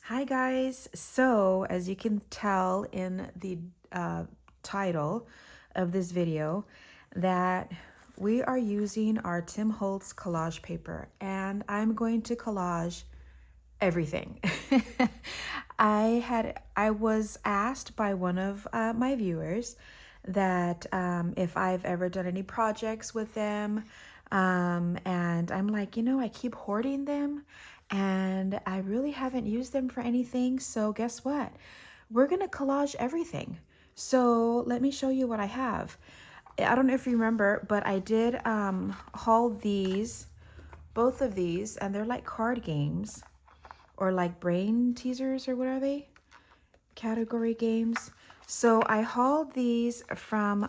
Hi guys, so as you can tell in the title of this video that we are using our Tim Holtz collage paper and I'm going to collage everything. I was asked by one of my viewers that if I've ever done any projects with them, and I'm like, I keep hoarding them and I really haven't used them for anything. So guess what? We're gonna collage everything. So let me show you what I have. I don't know if you remember, but I did haul these, both of these, and they're like card games or like brain teasers, or what are they? Category games. So I hauled these from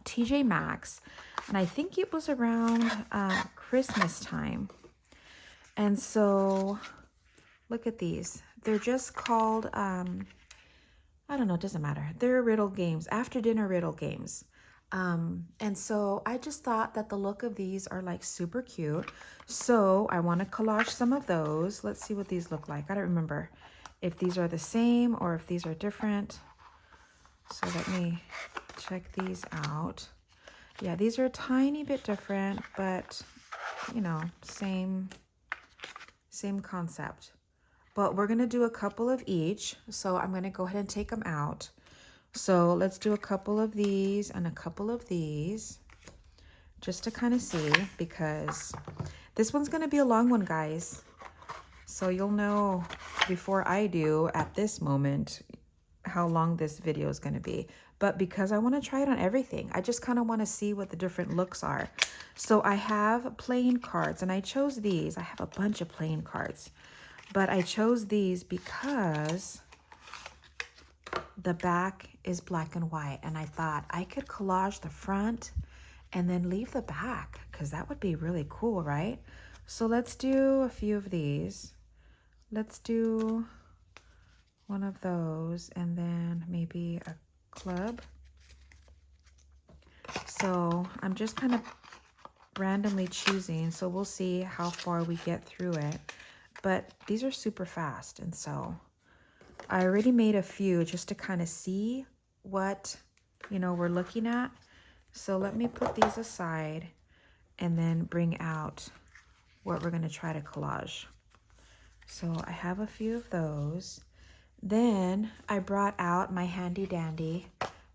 TJ Maxx, and I think it was around Christmas time. And so look at these. They're just called, I don't know, it doesn't matter. They're riddle games, after dinner riddle games. And so I just thought that the look of these are like super cute. So I want to collage some of those. Let's see what these look like. I don't remember if these are the same or if these are different. So let me check these out. Yeah, these are a tiny bit different, but same concept. But we're going to do a couple of each. So I'm going to go ahead and take them out. So let's do a couple of these and a couple of these just to kind of see, because this one's going to be a long one, guys. So you'll know before I do at this moment how long this video is going to be. But because I want to try it on everything, I just kind of want to see what the different looks are. So I have plain cards and I chose these. I have a bunch of plain cards, but I chose these because the back is black and white, and I thought I could collage the front and then leave the back because that would be really cool, right? So let's do a few of these. Let's do one of those and then maybe a club. So I'm just kind of randomly choosing, so we'll see how far we get through it. But these are super fast, and so I already made a few just to kind of see what, we're looking at. So let me put these aside and then bring out what we're going to try to collage. So I have a few of those. Then I brought out my handy dandy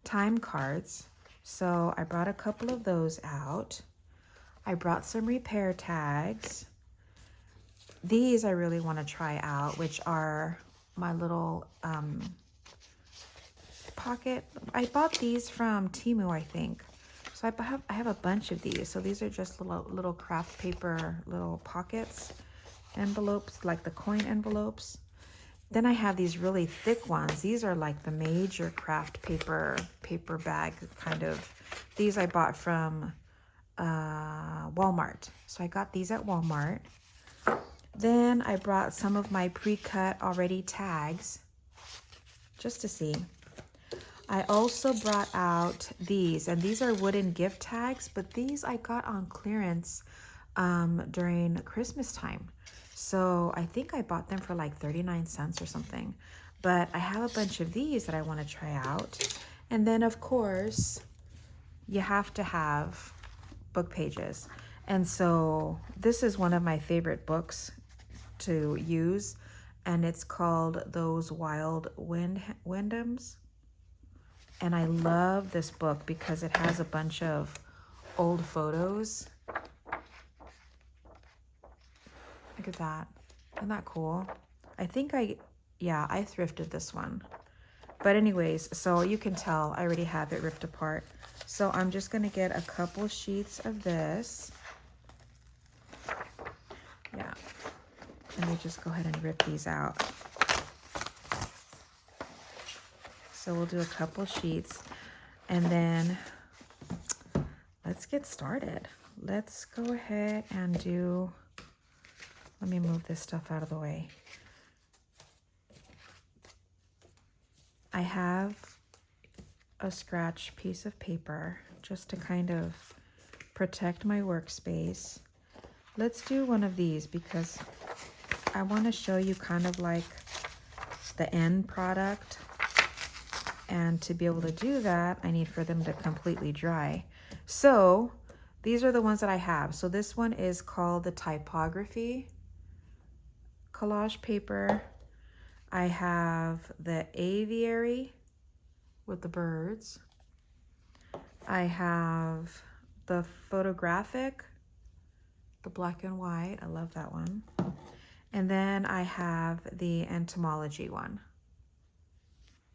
time cards. So I brought a couple of those out. I brought some repair tags. These I really want to try out, which are my little pocket. I bought these from Temu, I think. So I have a bunch of these. So these are just little craft paper, little pockets, envelopes, like the coin envelopes. Then I have these really thick ones. These are like the major craft paper bag kind of. These I bought from Walmart. So I got these at Walmart. Then I brought some of my pre-cut already tags just to see. I also brought out these, and these are wooden gift tags, but these I got on clearance during Christmas time. So I think I bought them for like 39 cents or something. But I have a bunch of these that I want to try out. And then of course, you have to have book pages. And so this is one of my favorite books to use, and it's called Those Wild Wyndhams. And I love this book because it has a bunch of old photos. Look at that. Isn't that cool? I think I thrifted this one. But anyways, so you can tell I already have it ripped apart. So I'm just going to get a couple sheets of this. Yeah. Let me just go ahead and rip these out. So we'll do a couple sheets and then let's get started. Let's go ahead and do, let me move this stuff out of the way. I have a scratch piece of paper just to kind of protect my workspace. Let's do one of these because I want to show you kind of like the end product. And to be able to do that, I need for them to completely dry. So these are the ones that I have. So this one is called the Typography collage paper. I have the Aviary with the birds. I have the Photographic, the black and white. I love that one. And then I have the Entomology one.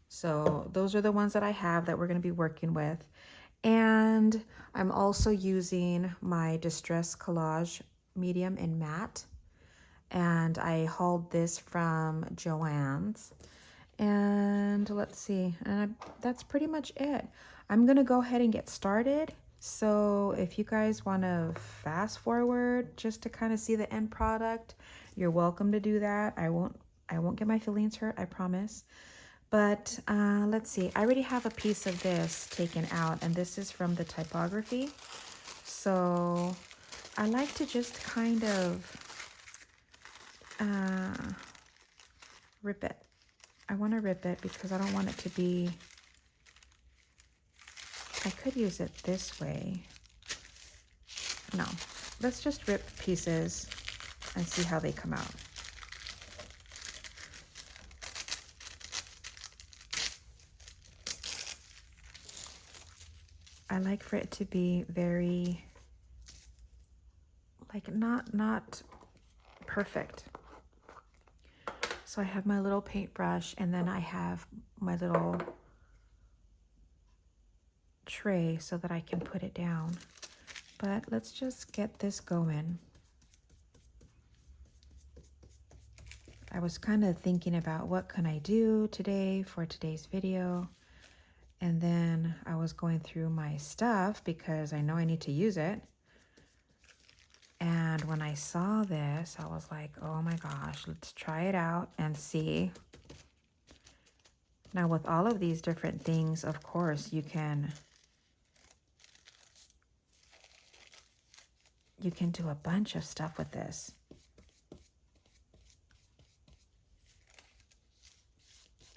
So those are the ones that I have that we're going to be working with. And I'm also using my Distress Collage medium in matte. And I hauled this from Joann's. And let's see, and that's pretty much it. I'm going to go ahead and get started. So if you guys want to fast forward just to kind of see the end product, you're welcome to do that. I won't get my feelings hurt, I promise. But let's see, I already have a piece of this taken out, and this is from the Typography. So I like to just kind of rip it. I want to rip it because I don't want it to be, I could use it this way. No, let's just rip pieces and see how they come out. I like for it to be very, like not perfect. So I have my little paintbrush, and then I have my little tray so that I can put it down. But let's just get this going. I was kind of thinking about what can I do today for today's video. And then I was going through my stuff because I know I need to use it. And when I saw this, I was like, oh my gosh, let's try it out and see. Now with all of these different things, of course, you can do a bunch of stuff with this.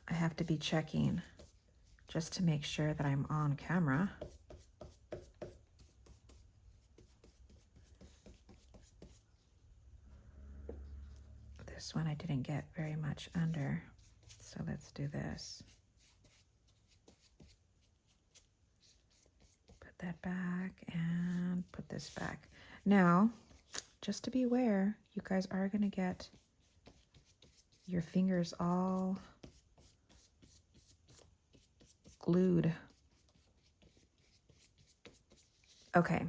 I have to be checking just to make sure that I'm on camera. This one I didn't get very much under, so let's do this. Put that back and put this back. Now, just to be aware, you guys are gonna get your fingers all glued. Okay.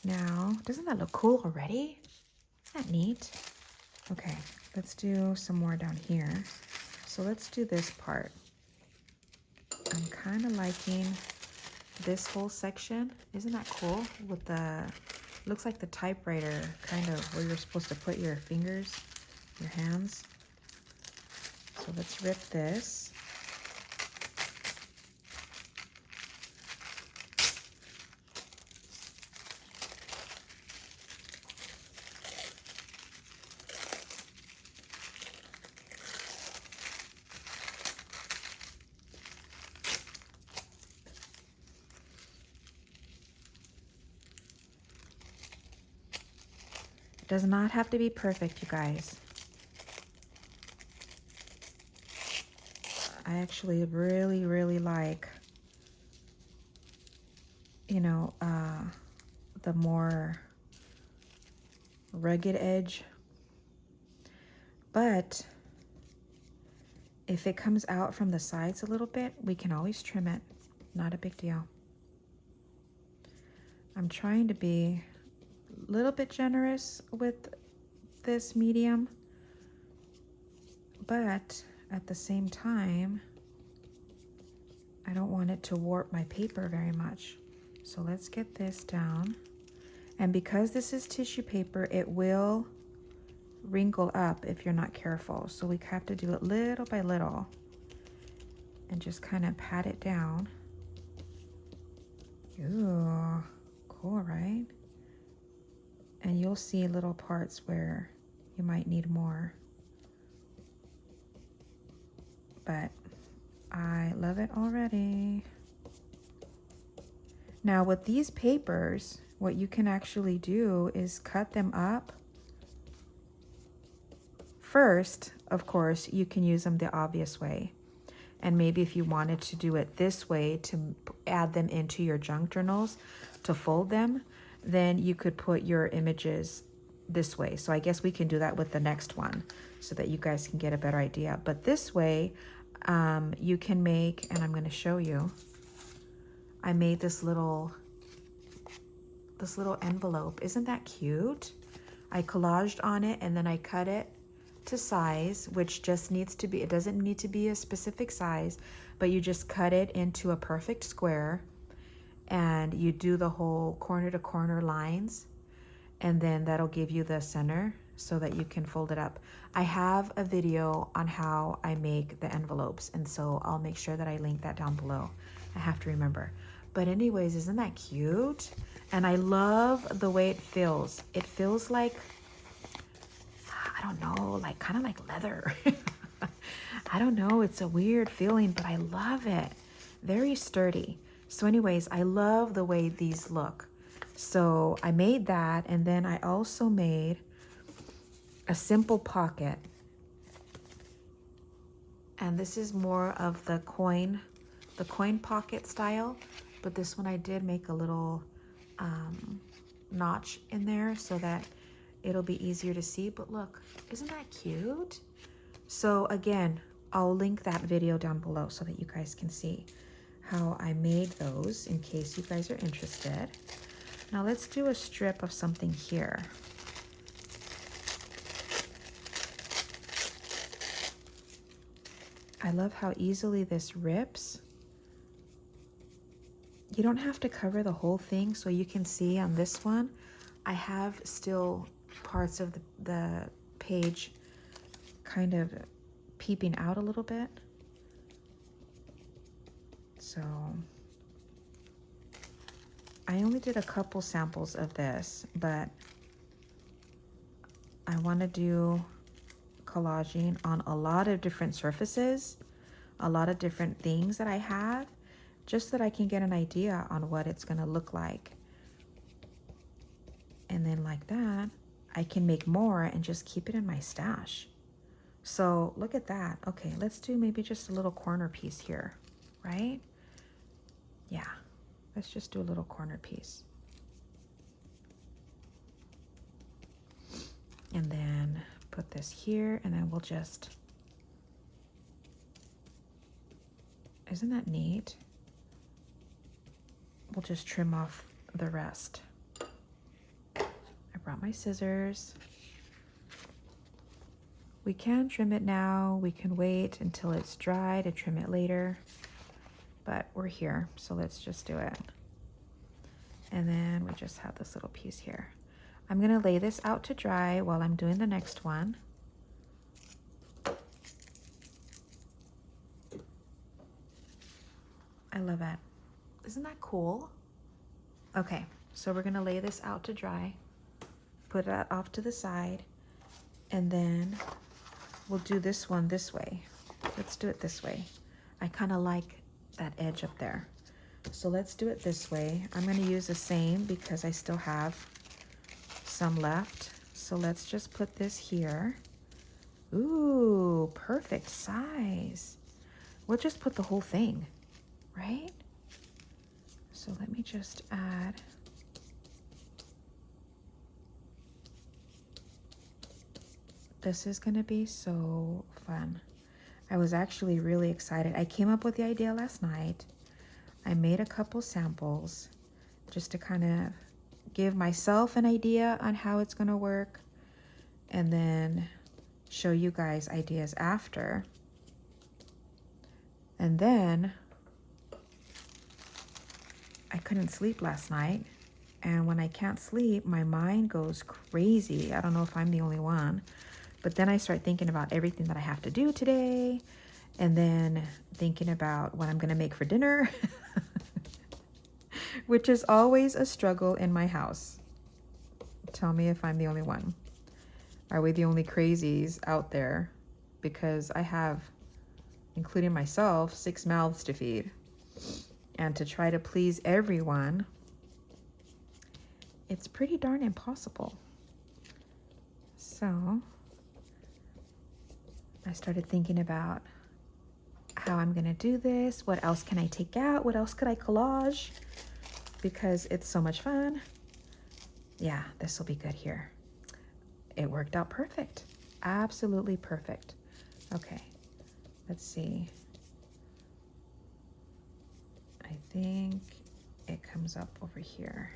Now, doesn't that look cool already? Isn't that neat? Okay, let's do some more down here. So let's do this part. I'm kind of liking this whole section. Isn't that cool? With the, looks like the typewriter, kind of where you're supposed to put your fingers, your hands. So let's rip this. It does not have to be perfect, you guys. I actually really like, you know, the more rugged edge. But if it comes out from the sides a little bit, we can always trim it. Not a big deal. I'm trying to be a little bit generous with this medium, but at the same time, I don't want it to warp my paper very much. So let's get this down. And because this is tissue paper, it will wrinkle up if you're not careful. So we have to do it little by little and just kind of pat it down. Ooh, cool, right? And you'll see little parts where You might need more. But I love it already. Now with these papers, what you can actually do is cut them up. First, of course, you can use them the obvious way. And maybe if you wanted to do it this way to add them into your junk journals, to fold them, then you could put your images this way. So I guess we can do that with the next one so that you guys can get a better idea. But this way, you can make, and I'm going to show you, I made this little envelope. Isn't that cute? I collaged on it and then I cut it to size, which just needs to be, it doesn't need to be a specific size, but you just cut it into a perfect square and you do the whole corner to corner lines, and then that'll give you the center so that you can fold it up. I have a video on how I make the envelopes, and so I'll make sure that I link that down below. I have to remember. But anyways, isn't that cute? And I love the way it feels. It feels like, I don't know, like kind of like leather. I don't know, it's a weird feeling, but I love it. Very sturdy. So anyways, I love the way these look. So I made that, and then I also made a simple pocket. And this is more of the coin pocket style, but this one I did make a little notch in there so that it'll be easier to see. But look, isn't that cute? So again, I'll link that video down below so that you guys can see how I made those in case you guys are interested. Now let's do a strip of something here. I love how easily this rips. You don't have to cover the whole thing, so you can see on this one, I have still parts of the page kind of peeping out a little bit. So I only did a couple samples of this, but I want to do collaging on a lot of different surfaces, a lot of different things that I have, just so that I can get an idea on what it's going to look like. And then like that, I can make more and just keep it in my stash. So look at that. Okay, let's do maybe just a little corner piece here, right? Yeah, let's just do a little corner piece. And then put this here, and then we'll just, isn't that neat? We'll just trim off the rest. I brought my scissors. We can trim it now. We can wait until it's dry to trim it later, but we're here, so let's just do it. And then we just have this little piece here. I'm gonna lay this out to dry while I'm doing the next one. I love it. Isn't that cool? Okay, so we're gonna lay this out to dry, put that off to the side, and then we'll do this one this way. Let's do it this way. I kind of like that edge up there. So let's do it this way. I'm gonna use the same because I still have some left. So let's just put this here. Ooh, perfect size. We'll just put the whole thing, right? So let me just add. This is gonna be so fun. I was actually really excited. I came up with the idea last night. I made a couple samples just to kind of give myself an idea on how it's gonna work, and then show you guys ideas after. And then I couldn't sleep last night, and when I can't sleep, my mind goes crazy. I don't know if I'm the only one, but then I start thinking about everything that I have to do today, and then thinking about what I'm gonna make for dinner, which is always a struggle in my house. Tell me if I'm the only one. Are we the only crazies out there? Because I have, including myself, 6 mouths to feed. And to try to please everyone, it's pretty darn impossible. So I started thinking about how I'm gonna do this. What else can I take out? What else could I collage? Because it's so much fun. Yeah, this will be good here. It worked out perfect. Absolutely perfect. Okay, let's see. I think it comes up over here.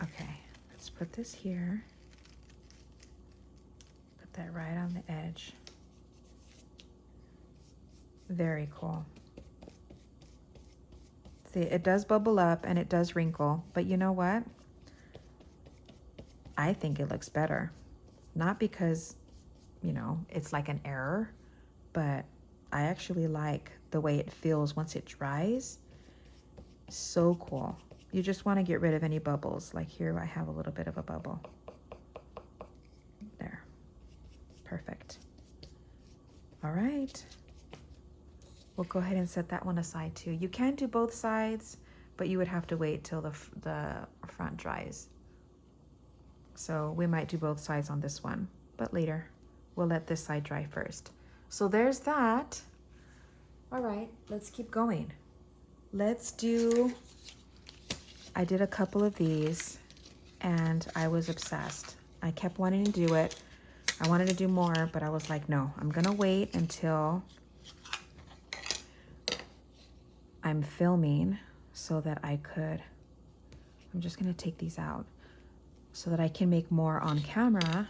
Okay, let's put this here. Put that right on the edge. Very cool. See, it does bubble up and it does wrinkle, but you know what? I think it looks better. Not because, you know, it's like an error, but I actually like the way it feels once it dries. So cool. You just want to get rid of any bubbles. Like here, I have a little bit of a bubble. There. Perfect. All right. We'll go ahead and set that one aside too. You can do both sides, but you would have to wait till the front dries. So we might do both sides on this one, but later. We'll let this side dry first. So there's that. All right, let's keep going. Let's do, I did a couple of these and I was obsessed. I kept wanting to do it. I wanted to do more, but I was like, no, I'm gonna wait until I'm filming so that I could, I'm just gonna take these out so that I can make more on camera.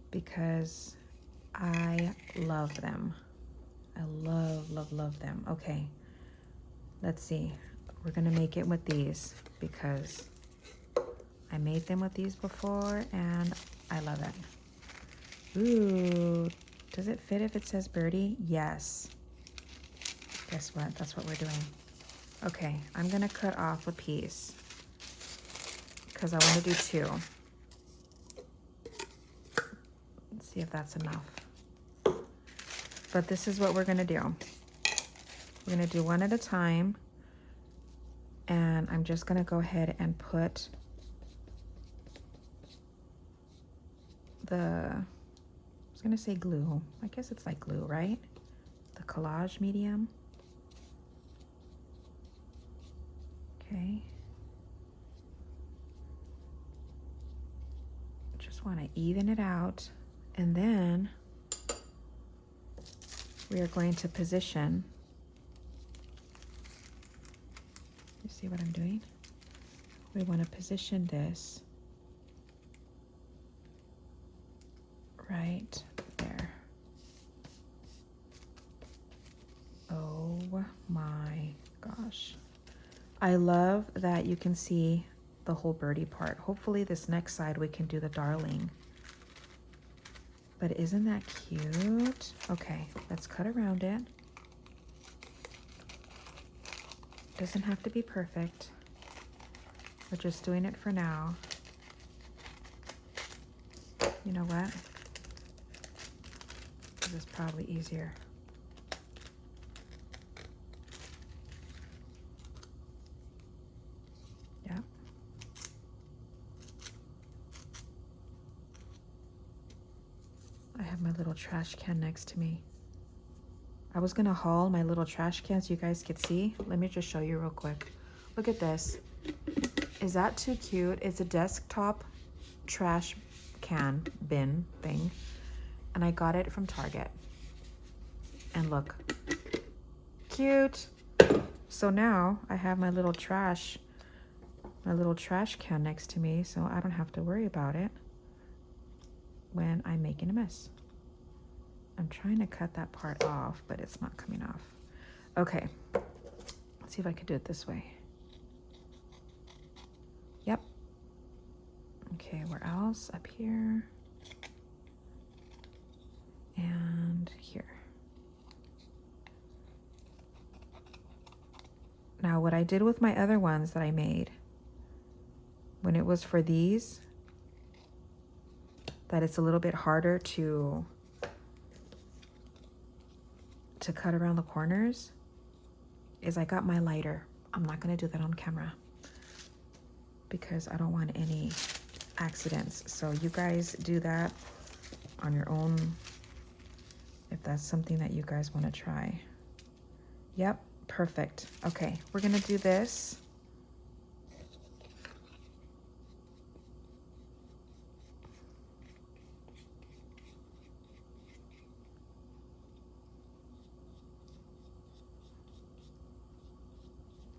Because I love them. I love them. Okay, let's see. We're gonna make it with these because I made them with these before and I love it. Ooh, does it fit if it says birdie? Yes. Guess what? That's what we're doing. Okay, I'm gonna cut off a piece because I want to do 2. Let's see if that's enough. But this is what we're gonna do. We're gonna do one at a time. And I'm just gonna go ahead and put I was gonna say glue. I guess it's like glue, right? The collage medium. Okay. Just wanna even it out. And then we are going to position. You see what I'm doing? We want to position this right there. Oh my gosh. I love that you can see the whole birdie part. Hopefully this next side we can do the darling. But isn't that cute? Okay, let's cut around it. Doesn't have to be perfect. We're just doing it for now. You know what? This is probably easier. Yeah. I have my little trash can next to me. I was gonna haul my little trash can so you guys could see. Let me just show you real quick. Look at this. Is that too cute? It's a desktop trash can bin thing. And I got it from Target. And look, cute. So now I have my little trash can next to me, so I don't have to worry about it when I'm making a mess. I'm trying to cut that part off, but it's not coming off. Okay, let's see if I could do it this way. Yep. Okay, where else? Up here. And here. Now, what I did with my other ones that I made, when it was for these, that it's a little bit harder to cut around the corners, is I got my lighter. I'm not gonna do that on camera because I don't want any accidents. So you guys do that on your own if that's something that you guys want to try. Yep, perfect. Okay, we're gonna do this.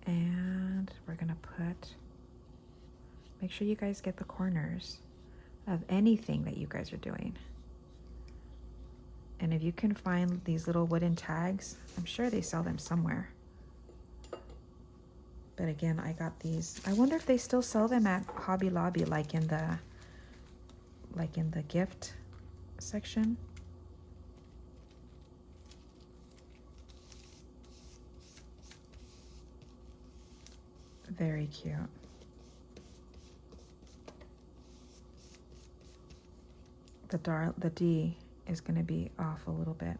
And we're gonna make sure you guys get the corners of anything that you guys are doing. And if you can find these little wooden tags, I'm sure they sell them somewhere. But again, I got these. I wonder if they still sell them at Hobby Lobby, like in the gift section. Very cute. The D is going to be off a little bit.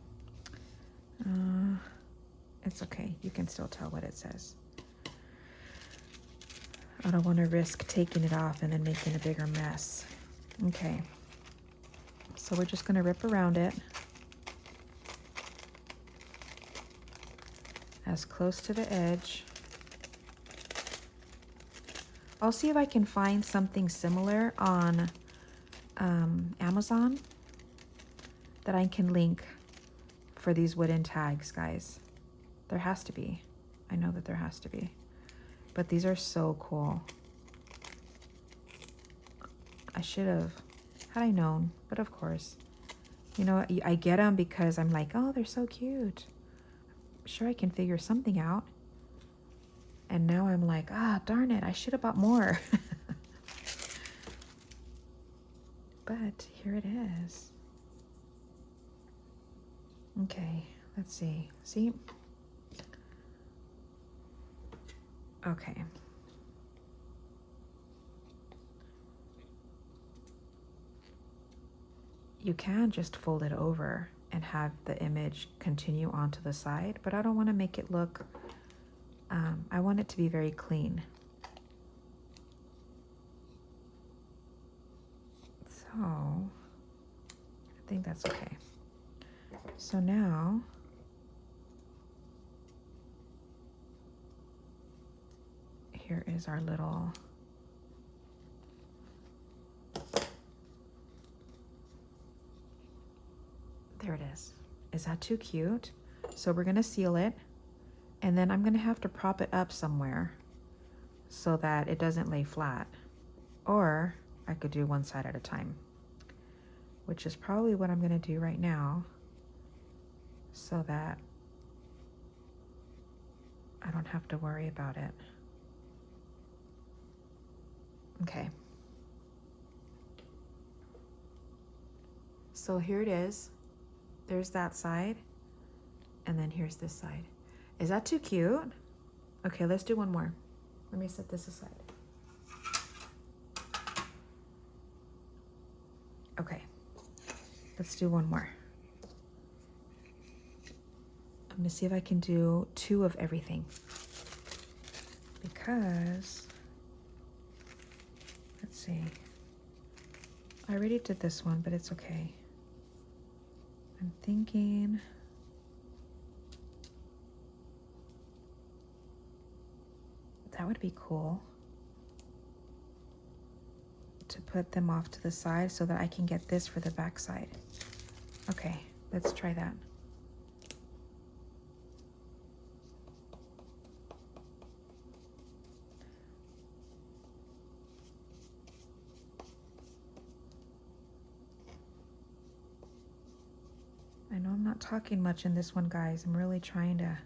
It's okay. You can still tell what it says. I don't want to risk taking it off and then making a bigger mess. Okay. So we're just going to rip around it as close to the edge. I'll see if I can find something similar on Amazon that I can link for these wooden tags, guys. There has to be. I know that there has to be. But these are so cool. I should have, had I known, but of course. You know, I get them because I'm like, oh, they're so cute. I'm sure I can figure something out. And now I'm like, darn it, I should have bought more. But here it is. Okay, let's see. See? Okay. You can just fold it over and have the image continue onto the side, but I don't want to make it look, I want it to be very clean. So, I think that's okay. So now, here is our little there it is. Is that too cute? So we're gonna seal it, and then I'm gonna have to prop it up somewhere so that it doesn't lay flat. Or I could do one side at a time, which is probably what I'm gonna do right now so that I don't have to worry about it. Okay. So here it is. There's that side, and then here's this side. Is that too cute? Okay, let's do one more. Let me set this aside. Okay, let's do one more. I'm gonna see if I can do 2 of everything, because, let's see. I already did this one, but it's okay. I'm thinking that would be cool to put them off to the side so that I can get this for the back side. Okay, let's try that. I know I'm not talking much in this one, guys. I'm really trying to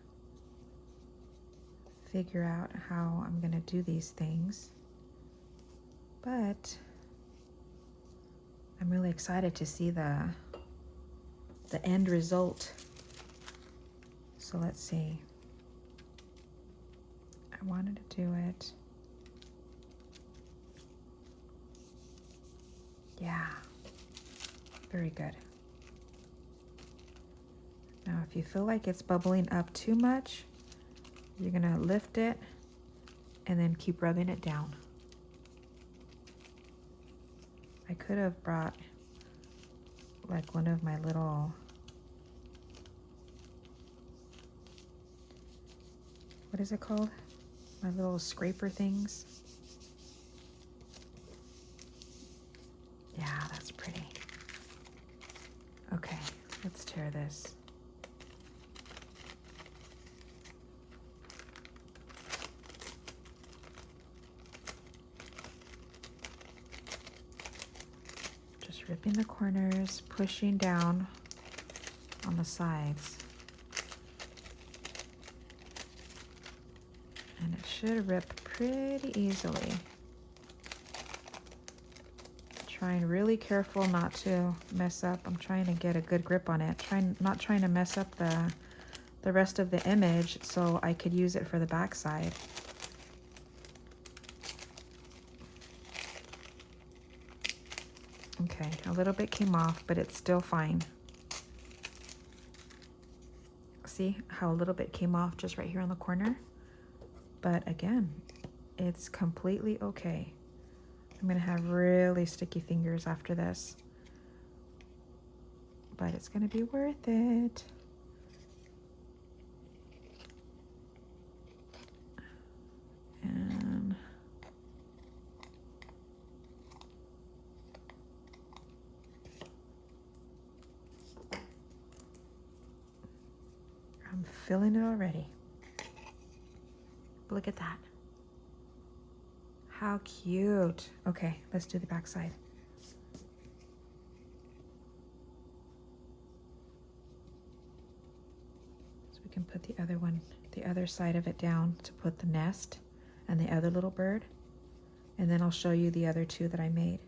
figure out how I'm gonna do these things. But I'm really excited to see the the end result. So let's see. I wanted to do it. Yeah, very good. Now, if you feel like it's bubbling up too much, you're gonna lift it and then keep rubbing it down. I could have brought like one of my little, what is it called? My little scraper things. Yeah, that's pretty. Okay, let's tear this. Just ripping the corners, pushing down on the sides. And it should rip pretty easily. Trying really careful not to mess up. I'm trying to get a good grip on it. Not trying to mess up the rest of the image so I could use it for the back side. Okay, a little bit came off, but it's still fine. See how a little bit came off just right here on the corner? But again, it's completely okay. I'm gonna have really sticky fingers after this, but it's gonna be worth it. And I'm feeling it already. Look at that. How cute. Okay, let's do the back side. So we can put the other one, the other side of it down to put the nest and the other little bird. And then I'll show you the other two that I made.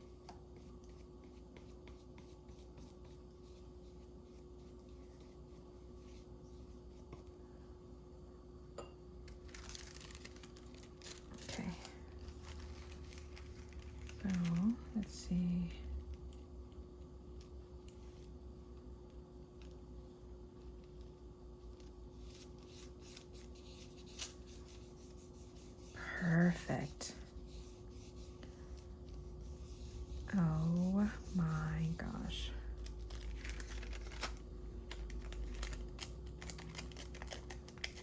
Let's see. Perfect. Oh my gosh.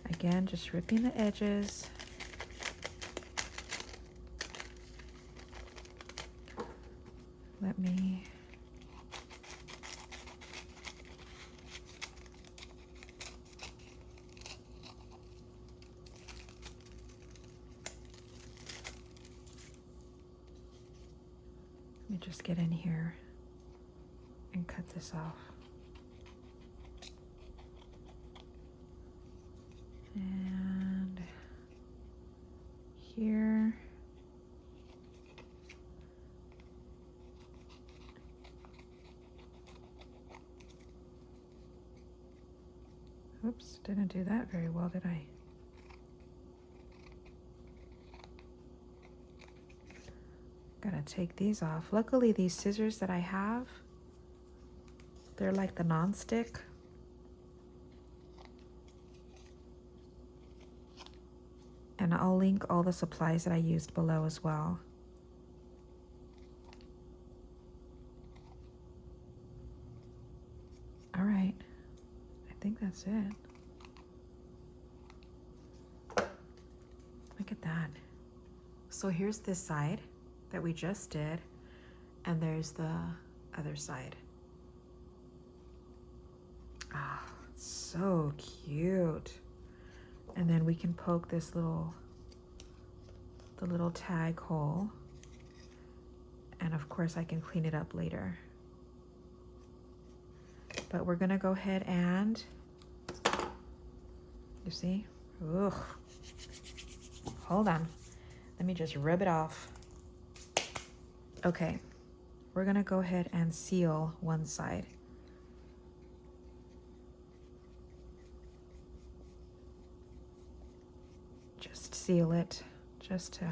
Again, just ripping the edges. Let me just get in here and cut this off. And here. Oops, didn't do that very well, did I? Gotta take these off. Luckily, these scissors that I have, they're like the non-stick. And I'll link all the supplies that I used below as well. All right, I think that's it. Look at that. So here's this side that we just did, and there's the other side. Ah, it's so cute. And then we can poke this little, the little tag hole. And of course I can clean it up later. But we're gonna go ahead and, you see? Ugh. Hold on, let me just rub it off. Okay, we're gonna go ahead and seal one side. just seal it just to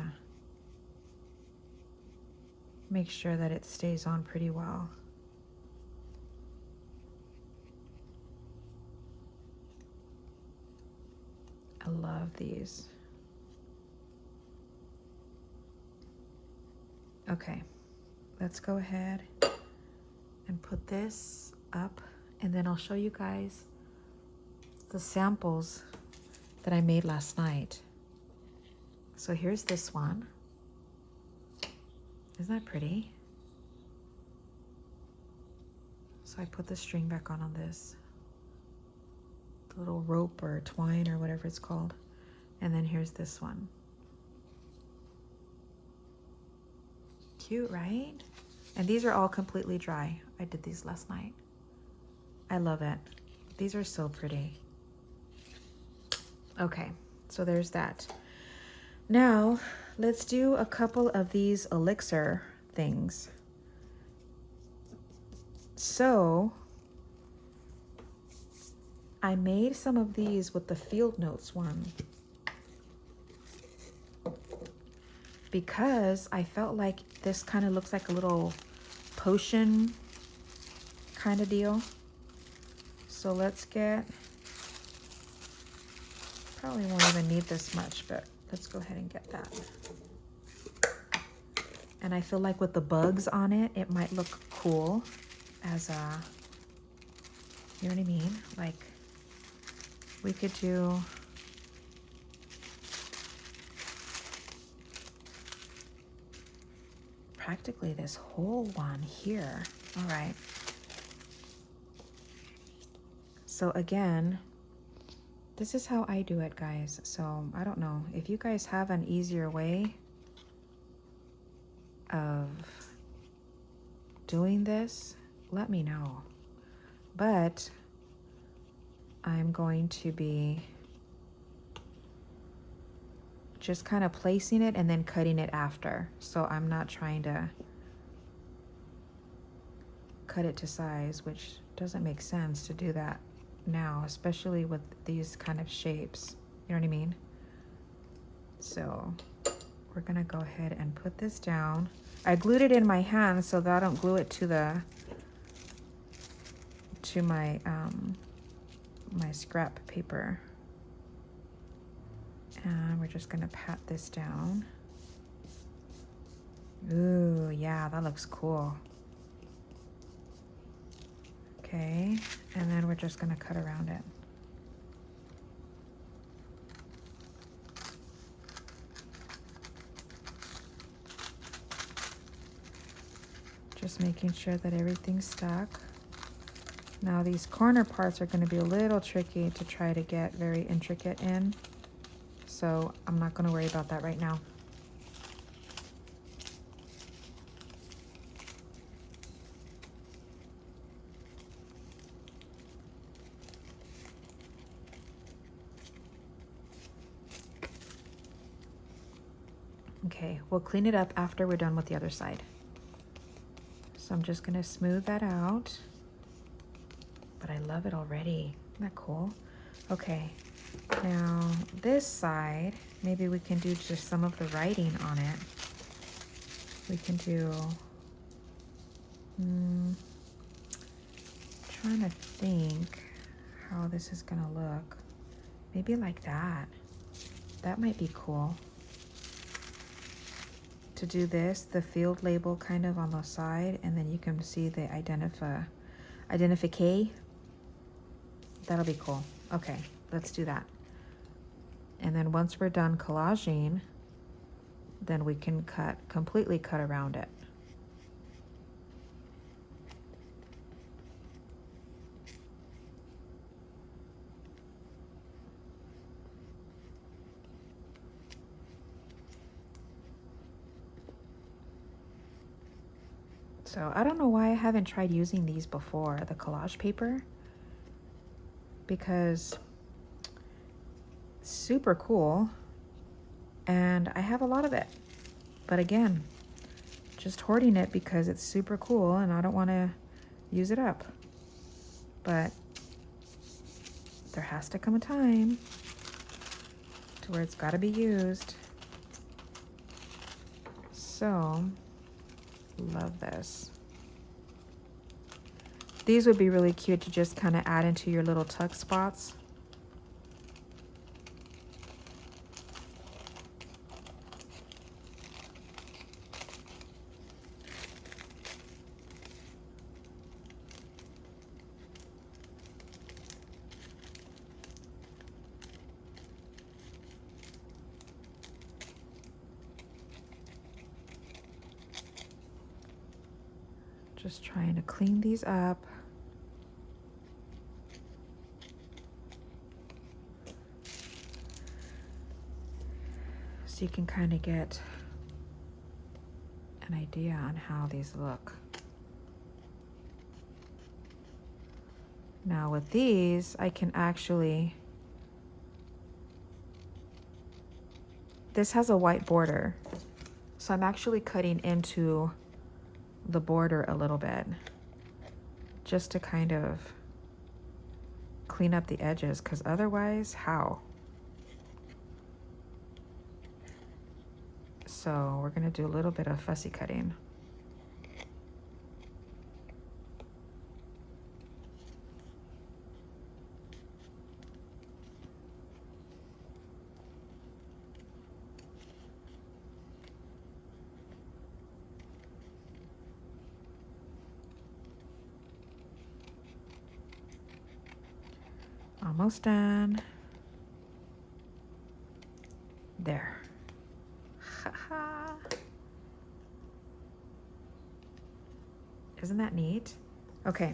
make sure that it stays on pretty well. I love these. Okay, let's go ahead and put this up, and then I'll show you guys the samples that I made last night. So here's this one. Isn't that pretty? So I put the string back on this. The little rope or twine or whatever it's called. And then here's this one. Cute, right? And these are all completely dry. I did these last night. I love it. These are so pretty. Okay, so there's that. Now, let's do a couple of these elixir things. So, I made some of these with the Field Notes one because I felt like this kind of looks like a little potion kind of deal. So let's get, probably won't even need this much, but let's go ahead and get that. And I feel like with the bugs on it, it might look cool as a, you know what I mean? Like we could do practically this whole one here. All right. So again, this is how I do it, guys. So I don't know if you guys have an easier way of doing this, let me know. But I'm going to be just kind of placing it and then cutting it after. So I'm not trying to cut it to size, which doesn't make sense to do that now, especially with these kind of shapes. You know what I mean? So we're gonna go ahead and put this down. I glued it in my hand so that I don't glue it to the my my scrap paper. And we're just gonna pat this down. Ooh, yeah, that looks cool. Okay, and then we're just gonna cut around it. Just making sure that everything's stuck. Now these corner parts are gonna be a little tricky to try to get very intricate in. So I'm not gonna worry about that right now. Okay, we'll clean it up after we're done with the other side. So I'm just gonna smooth that out. But I love it already. Isn't that cool? Okay, now this side, maybe we can do just some of the writing on it. We can do, trying to think how this is gonna look. Maybe like that. That might be cool. To do this, the field label kind of on the side, and then you can see the identifique. That'll be cool. Okay, let's do that. And then once we're done collaging, then we can completely cut around it. So I don't know why I haven't tried using these before, the collage paper, because it's super cool and I have a lot of it. But again, just hoarding it because it's super cool and I don't want to use it up. But there has to come a time to where it's got to be used. So, love this. These would be really cute to just kind of add into your little tuck spots. Just trying to clean these up. So you can kind of get an idea on how these look. Now with these, I can actually, this has a white border. So I'm actually cutting into the border a little bit just to kind of clean up the edges, because otherwise, how? So we're gonna do a little bit of fussy cutting. Almost done. There. Isn't that neat? Okay.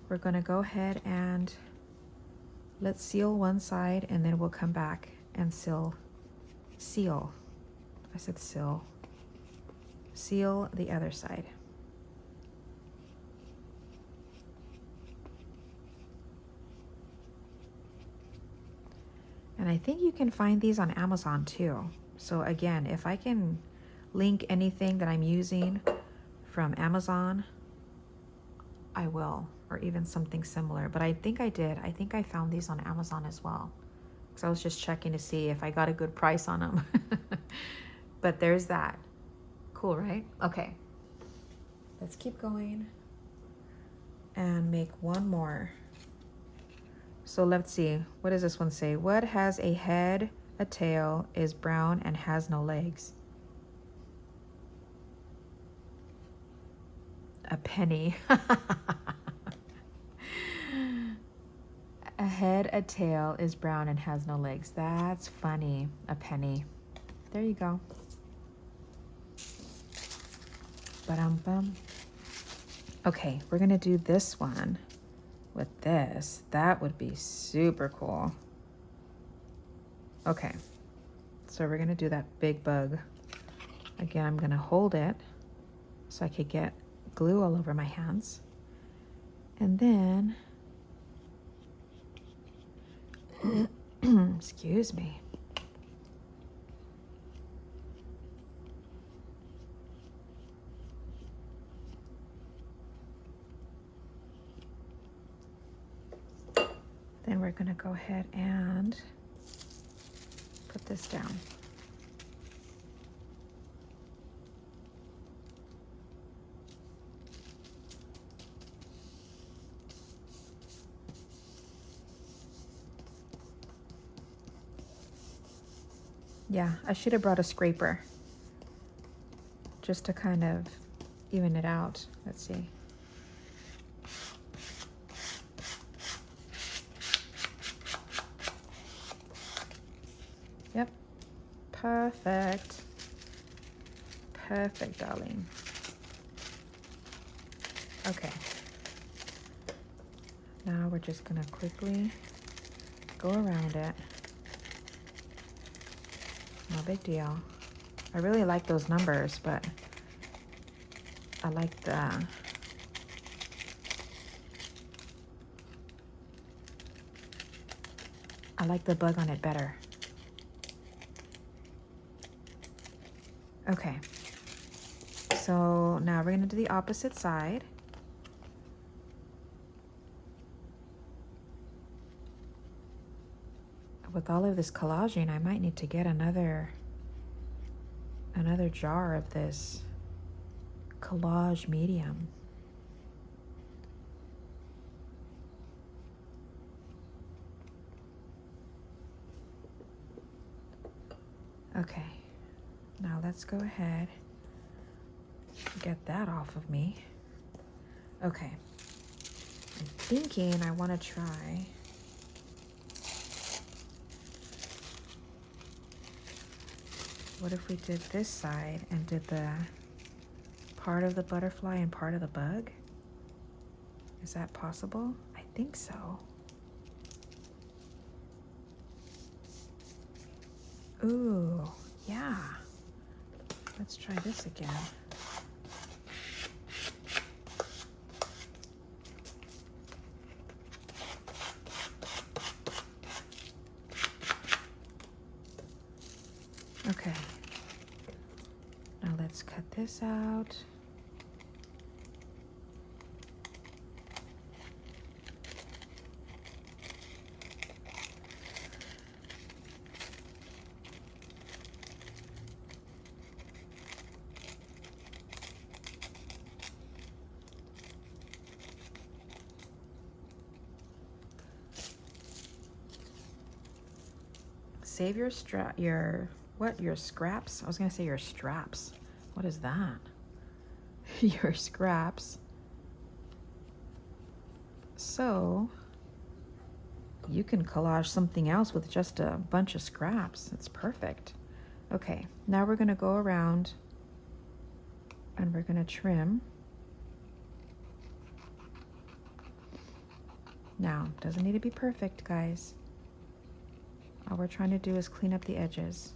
We're gonna go ahead and let's seal one side, and then we'll come back and seal. I said seal. Seal the other side. And I think you can find these on Amazon too. So again, if I can link anything that I'm using from Amazon, I will, or even something similar. But I think I did. I think I found these on Amazon as well. So I was just checking to see if I got a good price on them. But there's that. Cool, right? Okay. Let's keep going and make one more. So let's see, what does this one say? What has a head, a tail, is brown, and has no legs? A penny. A head, a tail, is brown, and has no legs. That's funny. A penny. There you go. Ba-dum-bum. Okay, we're gonna do this one. With this, that would be super cool. Okay, so we're gonna do that big bug. Again, I'm gonna hold it so I could get glue all over my hands. And then, excuse me. Then we're gonna go ahead and put this down. Yeah, I should have brought a scraper just to kind of even it out. Let's see. Yep, perfect. Perfect, darling. Okay. Now we're just gonna quickly go around it. No big deal. I really like those numbers, but I like the bug on it better. Okay. So now we're gonna do the opposite side. with all of this collaging, I might need to get another jar of this collage medium. Okay, now let's go ahead, get that off of me. Okay, I'm thinking I want to try what if we did this side and did the part of the butterfly and part of the bug? Is that possible? I think so. Ooh, yeah. Let's try this again. Okay. Now let's cut this out. Save your your scraps? I was gonna say your straps. What is that? Your scraps. So you can collage something else with just a bunch of scraps. It's perfect. Okay, now we're gonna go around and we're gonna trim. Now, doesn't need to be perfect, guys. All we're trying to do is clean up the edges.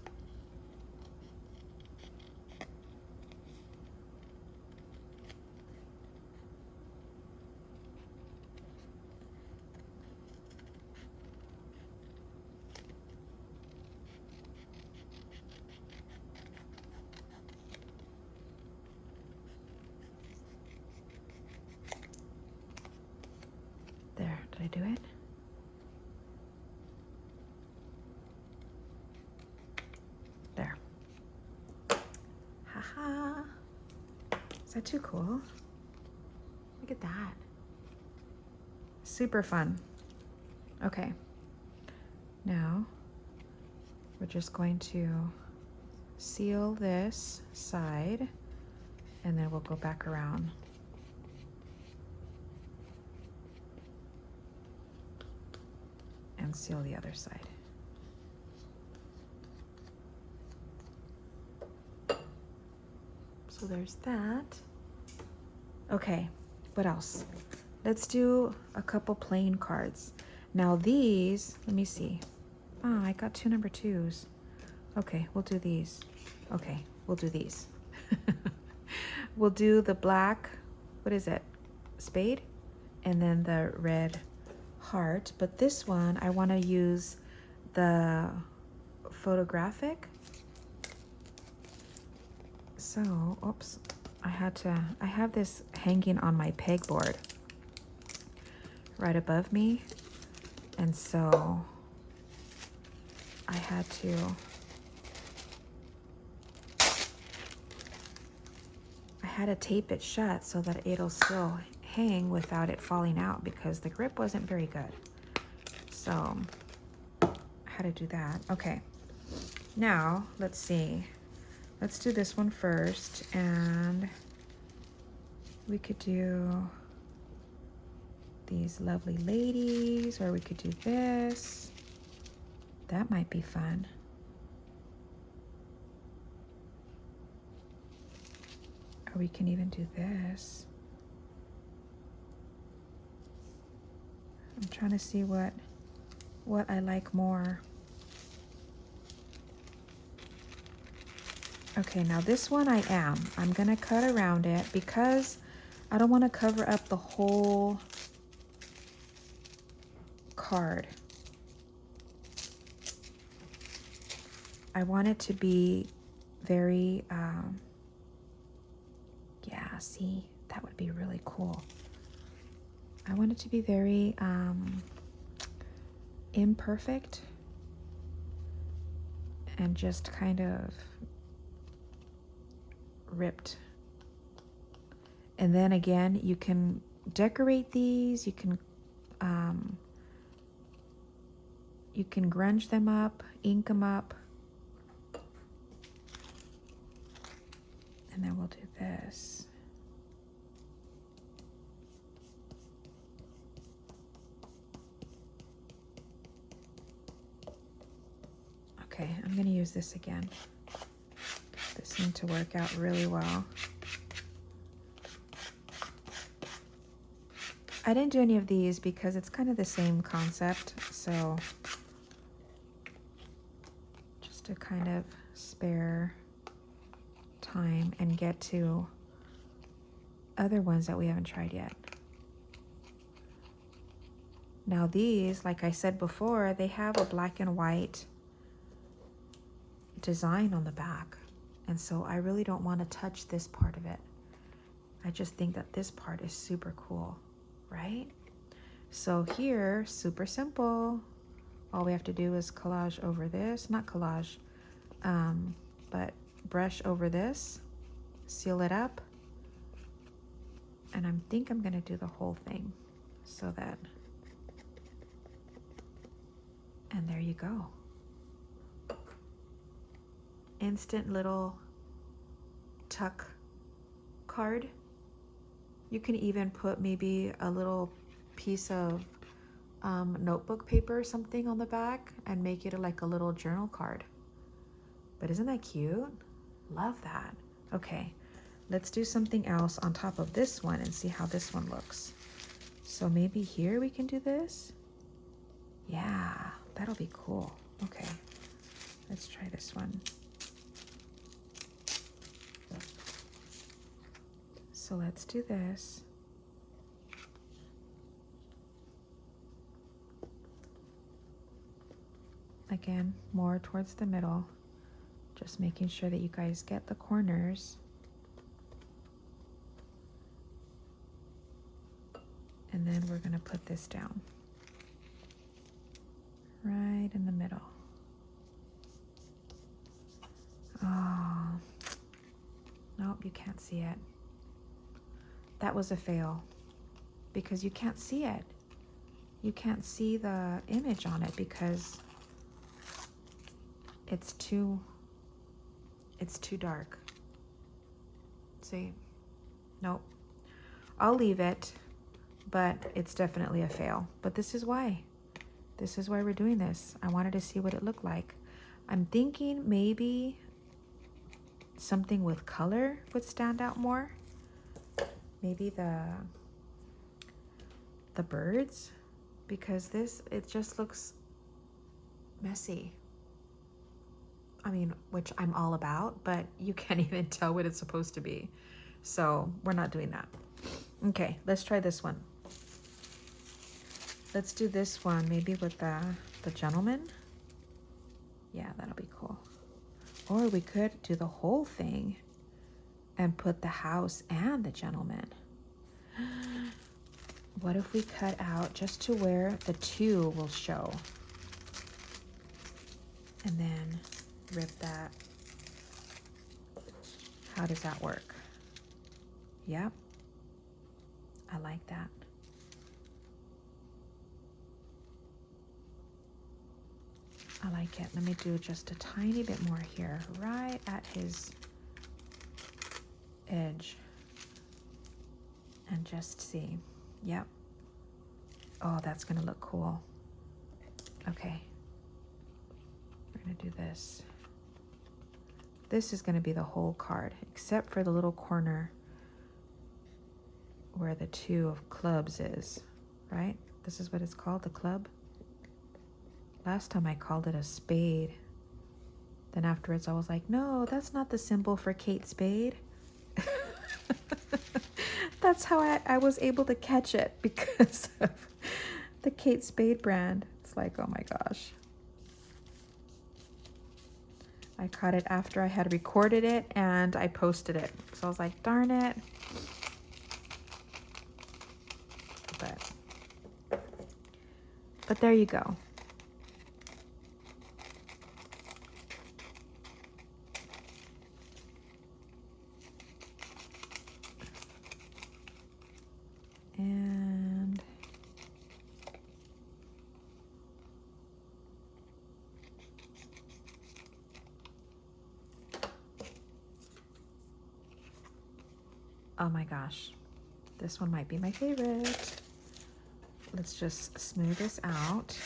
There, did I do it? There. Haha. Is that too cool? Look at that. Super fun. Okay. Now, we're just going to seal this side and then we'll go back around. And seal the other side. So there's that. Okay, what else? Let's do a couple plain cards. Now these, let me see. Oh, I got 2 number 2s. Okay, we'll do these. Okay, we'll do these. We'll do the black, what is it? Spade? And then the red heart. But this one, I want to use the Photographic. So, oops, I have this hanging on my pegboard right above me. And so I had to tape it shut so that it'll still hang without it falling out because the grip wasn't very good. So I had to do that. Okay, now let's see. Let's do this one first, and we could do these lovely ladies, or we could do this. That might be fun. Or we can even do this. I'm trying to see what I like more. Okay, now this one I'm gonna cut around it because I don't want to cover up the whole card. I want it to be very, yeah, see, that would be really cool. I want it to be very imperfect. and just kind of ripped. And then again, you can decorate these, you can grunge them up, ink them up. And then we'll do this. Okay, I'm going to use this again. This seemed to work out really well. I didn't do any of these because it's kind of the same concept, so just to kind of spare time and get to other ones that we haven't tried yet. Now these, like I said before, they have a black and white design on the back, and so I really don't want to touch this part of it. I just think that this part is super cool, right? So here, super simple. All we have to do is collage over this, not collage, but brush over this, seal it up, and I think I'm gonna do the whole thing so that, and there you go. Instant little tuck card. You can even put maybe a little piece of notebook paper or something on the back and make it like a little journal card. But isn't that cute? Love that. Okay, let's do something else on top of this one and see how this one looks. So maybe here we can do this. Yeah, that'll be cool. Okay, let's try this one. So let's do this. Again, more towards the middle. Just making sure that you guys get the corners. And then we're gonna put this down. Right in the middle. Oh, nope, you can't see it. That was a fail because you can't see it. You can't see the image on it because it's too dark. See? Nope. I'll leave it, but it's definitely a fail. But this is why. This is why we're doing this. I wanted to see what it looked like. I'm thinking maybe something with color would stand out more. Maybe the birds, because this, it just looks messy. I mean, which I'm all about, but you can't even tell what it's supposed to be. So we're not doing that. Okay, let's try this one. Let's do this one, maybe with the gentleman. Yeah, that'll be cool. Or we could do the whole thing and put the house and the gentleman. What if we cut out just to where the two will show? And then rip that. How does that work? Yep. I like that. I like it. Let me do just a tiny bit more here, right at his edge. And just see. Yep. Oh, that's gonna look cool. Okay. We're gonna do this. This is gonna be the whole card, except for the little corner where the two of clubs is, right? This is what it's called, the club. Last time I called it a spade. Then afterwards I was like, no, that's not the symbol for Kate Spade. That's how I was able to catch it, because of the Kate Spade brand. It's like, oh my gosh. I caught it after I had recorded it and I posted it. So I was like, darn it. But there you go. Oh my gosh, this one might be my favorite. Let's just smooth this out.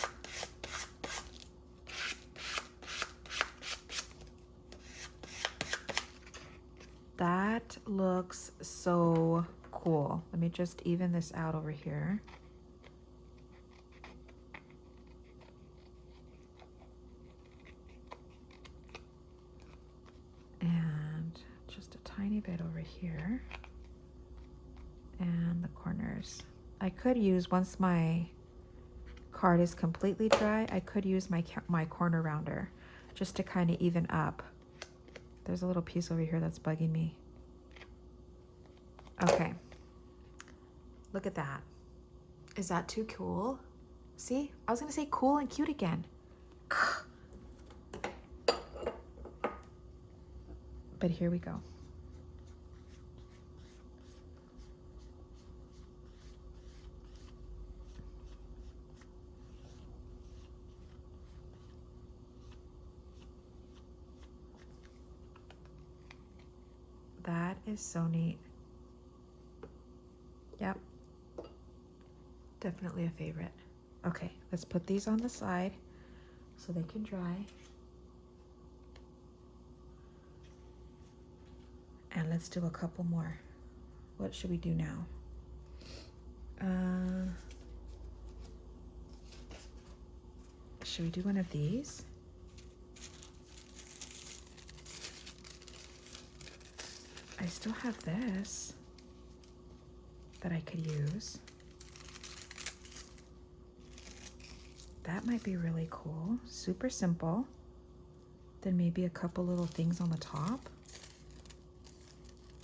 That looks so cool. Let me just even this out over here. And just a tiny bit over here. And the corners. I could use, once my card is completely dry, I could use my corner rounder just to kind of even up. There's a little piece over here that's bugging me. Okay. Look at that. Is that too cool? See? I was going to say cool and cute again. But here we go. That is so neat. Yep. Definitely a favorite. Okay, let's put these on the side so they can dry. And let's do a couple more. What should we do now? Should we do one of these? I still have this that I could use. That might be really cool. Super simple. Then maybe a couple little things on the top.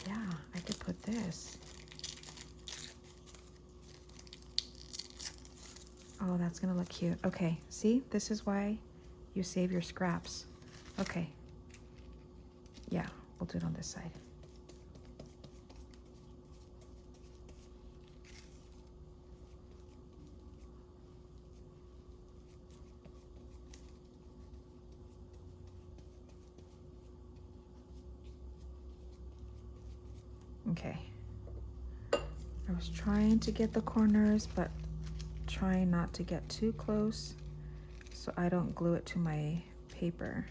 Yeah, I could put this. Oh, that's gonna look cute. Okay, see? This is why you save your scraps. Okay. Yeah, we'll do it on this side. Okay. I was trying to get the corners, but trying not to get too close so I don't glue it to my paper.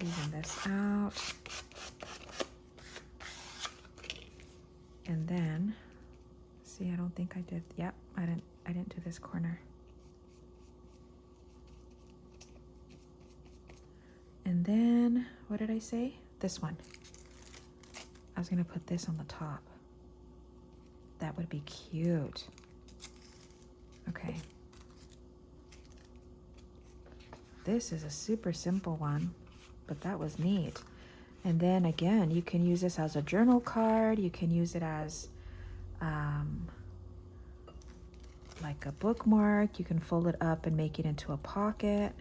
Even this out. And then, see, I don't think I did, yep, I didn't do this corner. And then, what did I say? This one. I was gonna put this on the top. That would be cute. Okay. This is a super simple one, but that was neat. And then again, you can use this as a journal card. You can use it as like a bookmark. You can fold it up and make it into a pocket.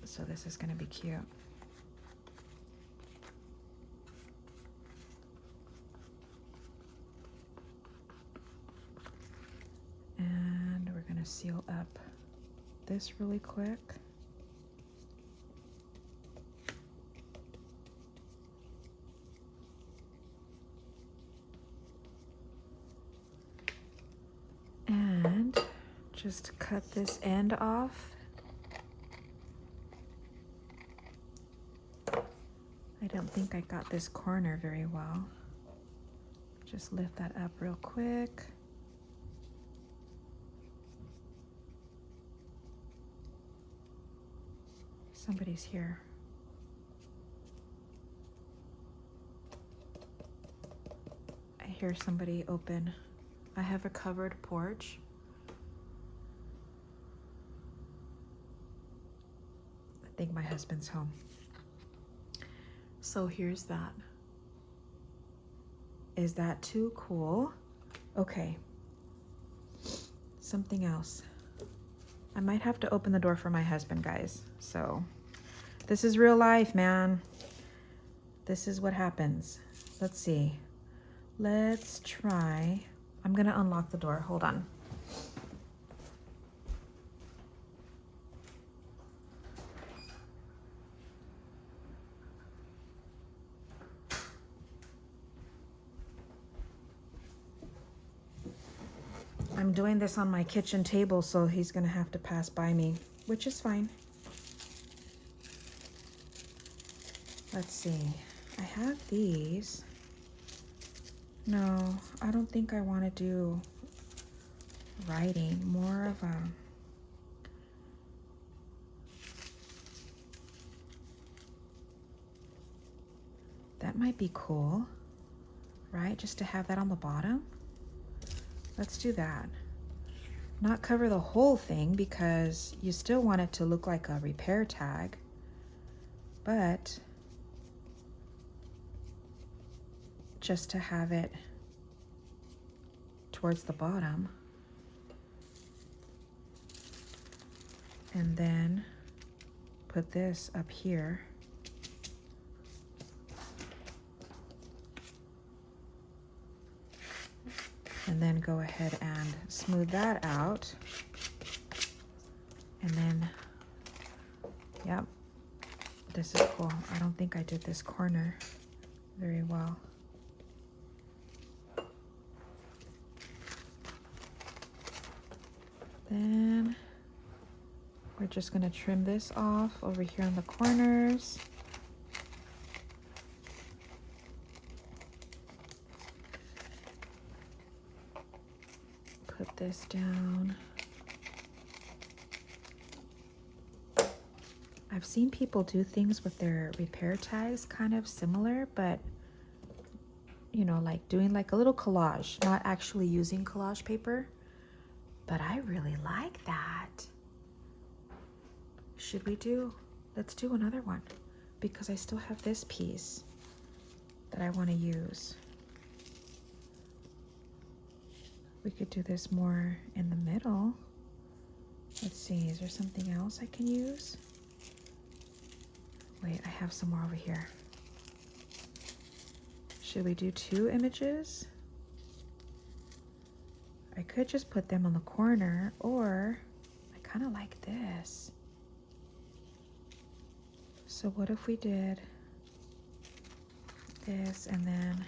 So this is going to be cute. And we're going to seal up this really quick. And just cut this end off. I don't think I got this corner very well. Just lift that up real quick. Somebody's here. I hear somebody open. I have a covered porch. I think my husband's home. So here's that. Is that too cool? Okay. Something else. I might have to open the door for my husband, guys. So this is real life, man. This is what happens. Let's see. Let's try. I'm gonna unlock the door. Hold on. I'm doing this on my kitchen table, so he's gonna have to pass by me, which is fine. Let's see. I have these. No, I don't think I want to do writing. More of a... That might be cool, right? Just to have that on the bottom. Let's do that. Not cover the whole thing because you still want it to look like a repair tag, but just to have it towards the bottom. And then put this up here. And then go ahead and smooth that out. And then, yep, this is cool. I don't think I did this corner very well. Then we're just gonna trim this off over here on the corners. Put this down. I've seen people do things with their repair tags kind of similar, but you know, like doing like a little collage, not actually using collage paper. But I really like that. Should we do, let's do another one because I still have this piece that I want to use. We could do this more in the middle. Let's see, is there something else I can use? Wait, I have some more over here. Should we do 2 images? I could just put them on the corner, or I kind of like this. So what if we did this and then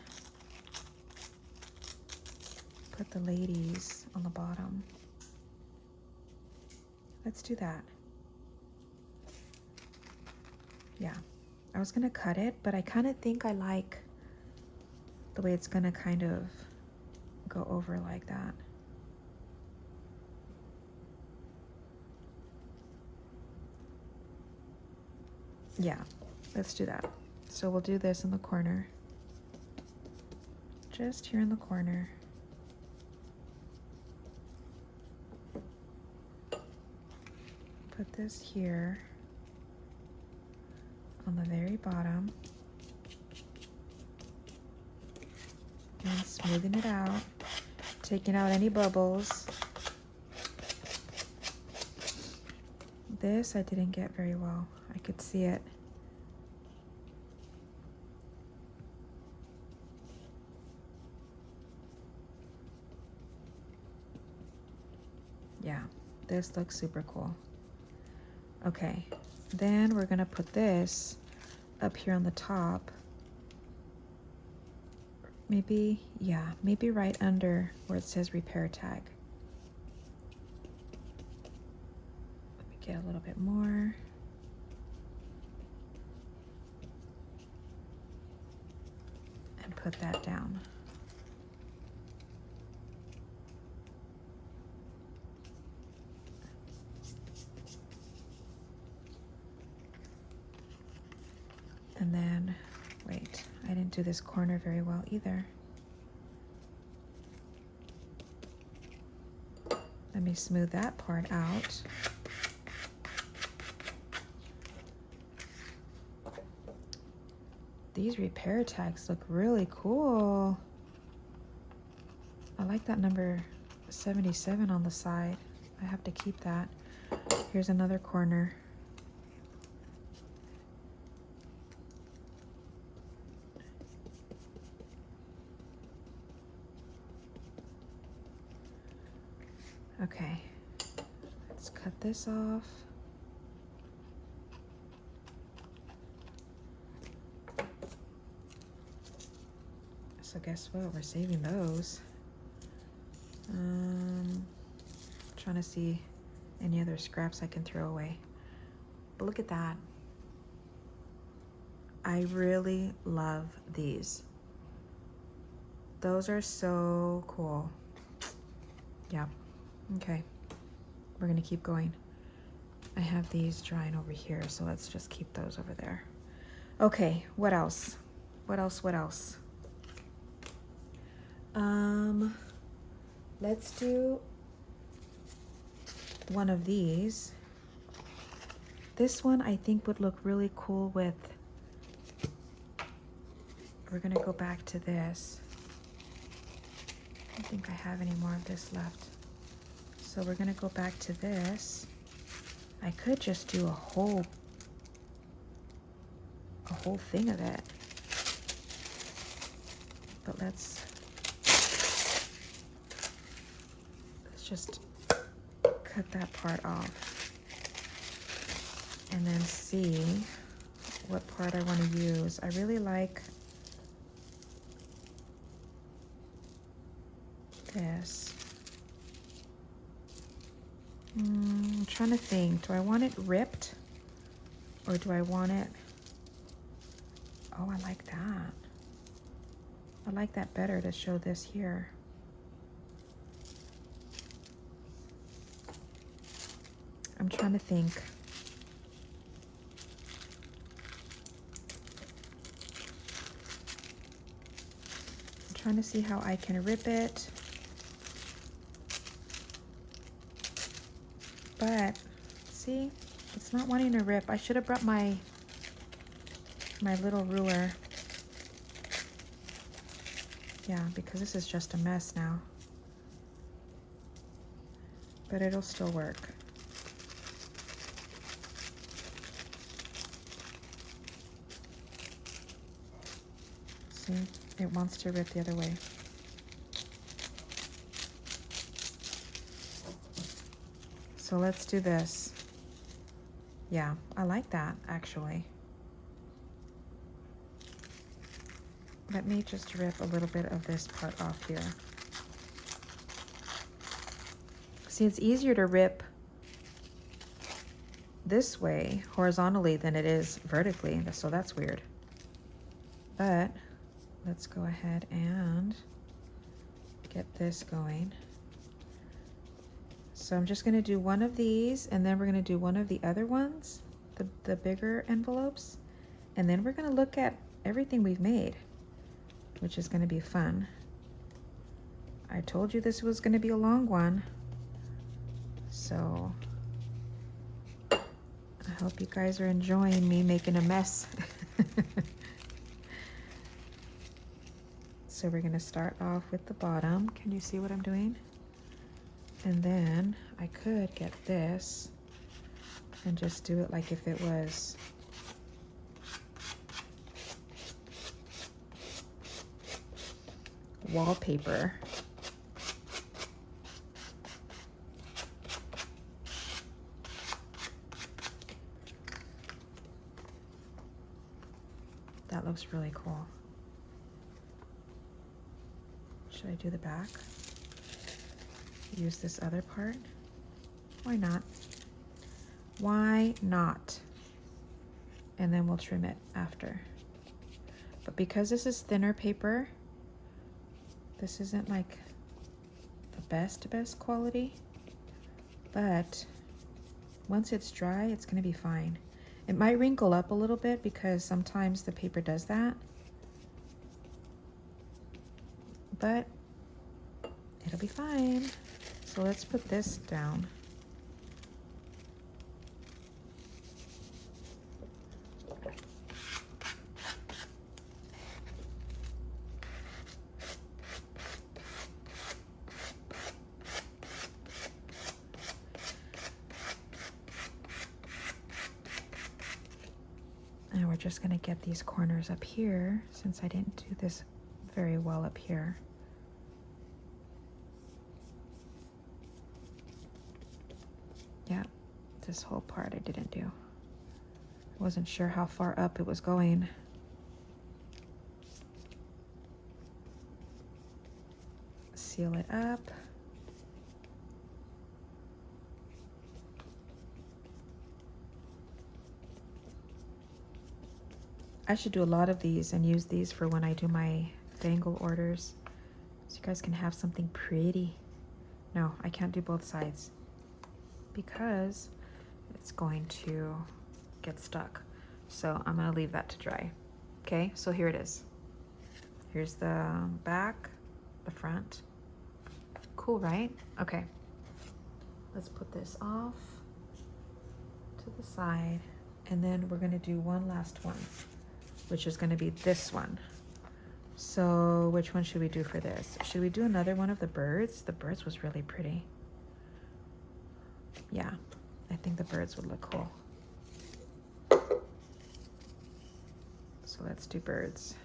put the ladies on the bottom? Let's do that. Yeah, I was gonna cut it, but I kind of think I like the way it's gonna kind of go over like that. Yeah, let's do that. So we'll do this in the corner. Just here in the corner. Put this here on the very bottom. And smoothing it out, taking out any bubbles. This I didn't get very well. I could see it. Yeah, this looks super cool. Okay, then we're gonna put this up here on the top. Maybe, yeah, maybe right under where it says repair tag. Let me get a little bit more. And put that down. And then, wait, I didn't do this corner very well either. Let me smooth that part out. These repair tags look really cool. I like that number 77 on the side. I have to keep that. Here's another corner. Okay, let's cut this off. So guess what? We're saving those. Trying to see any other scraps I can throw away. But look at that. I really love these. Those are so cool. Yeah. Okay. We're gonna keep going. I have these drying over here, so let's just keep those over there. Okay, what else? What else? Let's do one of these. This one I think would look really cool with, we're gonna go back to this. I don't think I have any more of this left. So we're gonna go back to this. I could just do a whole thing of it. But let's just cut that part off and then see what part I want to use. I really like this. I'm trying to think, do I want it ripped or do I want it, oh, I like that. I like that better to show this here. I'm trying to think. I'm trying to see how I can rip it. But see, it's not wanting to rip. I should have brought my little ruler. Yeah, because this is just a mess now. But it'll still work. See, it wants to rip the other way. So let's do this. Yeah, I like that actually. Let me just rip a little bit of this part off here. See, it's easier to rip this way horizontally than it is vertically, so that's weird. But let's go ahead and get this going. So I'm just gonna do one of these and then we're gonna do one of the other ones, the bigger envelopes, and then we're gonna look at everything we've made, which is gonna be fun. I told you this was gonna be a long one, so I hope you guys are enjoying me making a mess. So we're gonna start off with the bottom. Can you see what I'm doing? And then I could get this and just do it like if it was wallpaper. That looks really cool. Should I do the back? Use this other part? Why not? Why not? And then we'll trim it after. But because this is thinner paper, this isn't like the best quality, but once it's dry, it's gonna be fine. It might wrinkle up a little bit because sometimes the paper does that, but it'll be fine. So let's put this down. And we're just gonna get these corners up here since I didn't do this very well up here. Yeah, this whole part I didn't do. I wasn't sure how far up it was going. Seal it up. I should do a lot of these and use these for when I do my dangle orders, so you guys can have something pretty. No, I can't do both sides because it's going to get stuck. So I'm gonna leave that to dry. Okay, so here it is. Here's the back, the front. Cool, right? Okay, let's put this off to the side, and then we're gonna do one last one, which is gonna be this one. So which one should we do for this? Should we do another one of the birds? The birds was really pretty. Yeah, I think the birds would look cool. So let's do birds.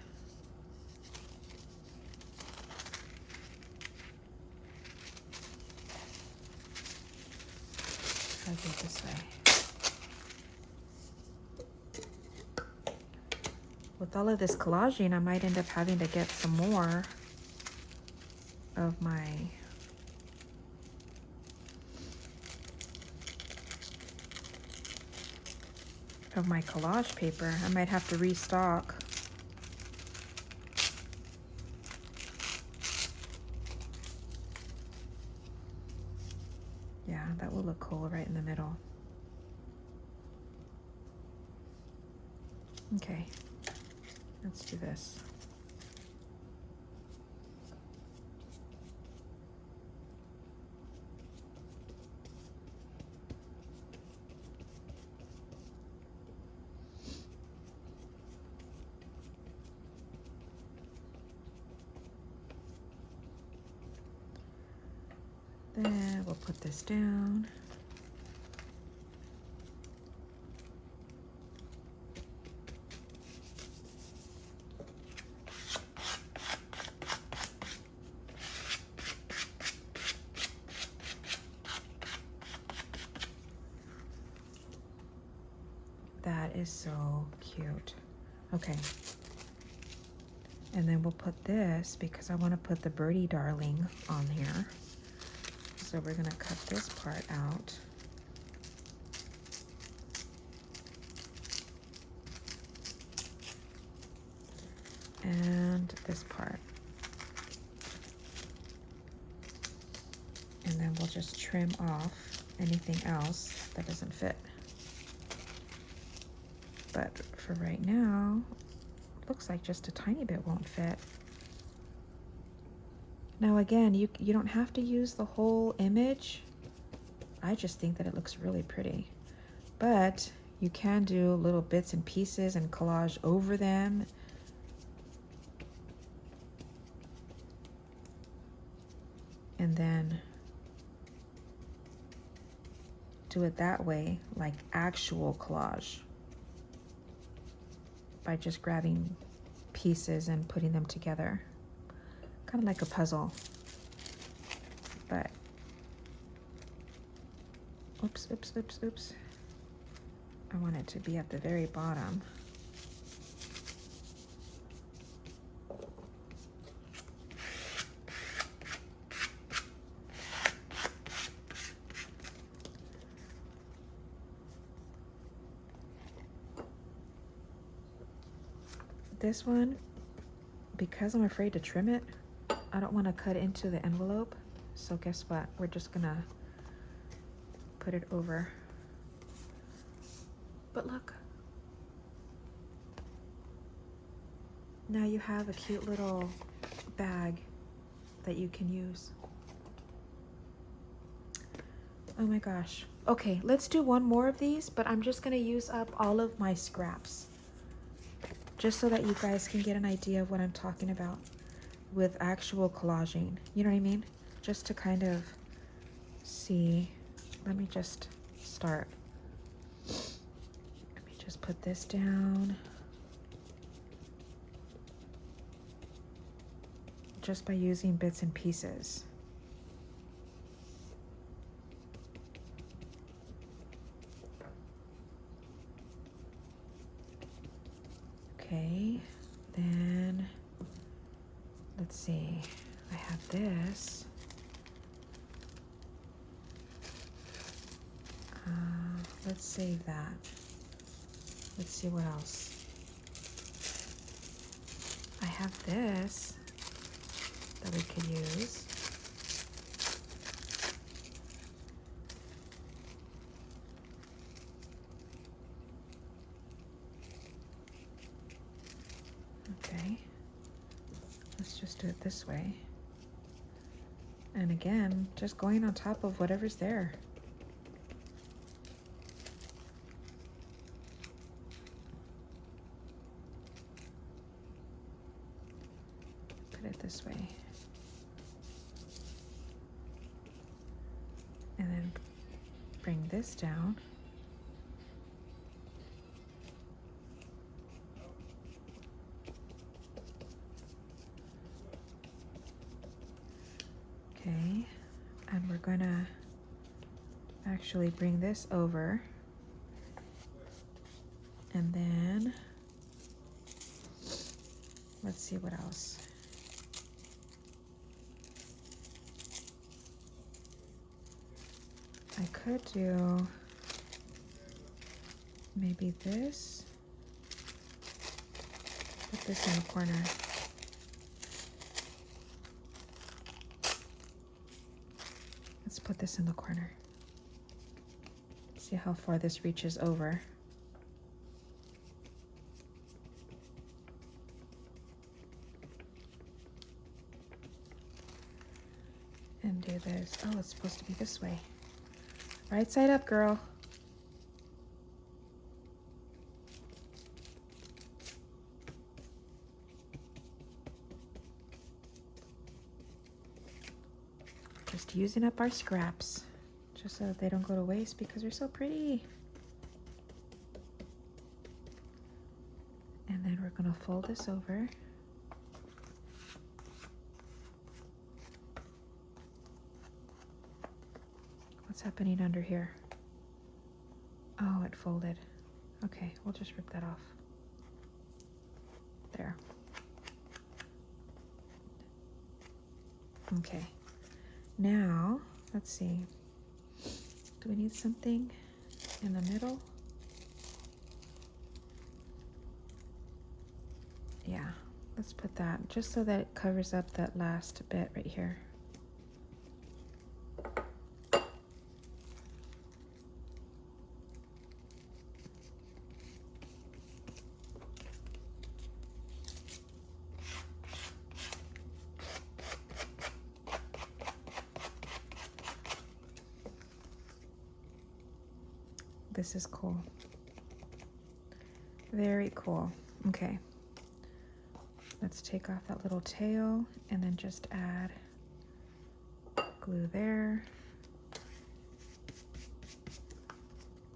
I'll do it this way. With all of this collaging, I might end up having to get some more of my collage paper. I might have to restock. Yeah, that will look cool right in the middle. Okay, let's do this. Then we'll put this down. That is so cute. Okay. And then we'll put this, because I want to put the birdie darling on here. So we're gonna cut this part out. And this part. And then we'll just trim off anything else that doesn't fit. But for right now, looks like just a tiny bit won't fit. Now again, you don't have to use the whole image. I just think that it looks really pretty. But you can do little bits and pieces and collage over them. And then do it that way, like actual collage. By just grabbing pieces and putting them together. Kind of like a puzzle. But, oops. I want it to be at the very bottom. This one, because I'm afraid to trim it, I don't want to cut into the envelope. So guess what? We're just gonna put it over. But look. Now you have a cute little bag that you can use. Oh my gosh. Okay, let's do one more of these, but I'm just gonna use up all of my scraps. Just so that you guys can get an idea of what I'm talking about with actual collaging. You know what I mean? Just to kind of see. Let me just start. Let me just put this down. Just by using bits and pieces. Okay, then let's see. I have this. Let's save that. Let's see what else. have this that we could use. Okay, let's just do it this way. And again, just going on top of whatever's there. Put it this way. And then bring this down. Okay, and we're gonna actually bring this over, and then let's see what else. I could do maybe this, put this in the corner. Let's put this in the corner. See how far this reaches over. And do this. Oh, it's supposed to be this way. Right side up, girl. Just using up our scraps, just so that they don't go to waste because they're so pretty. And then we're gonna fold this over. What's happening under here? Oh, it folded. Okay, we'll just rip that off. There. Okay. Now, let's see. Do we need something in the middle? Yeah, let's put that just so that it covers up that last bit right here. This is cool. Very cool. Okay. Let's take off that little tail and then just add glue there.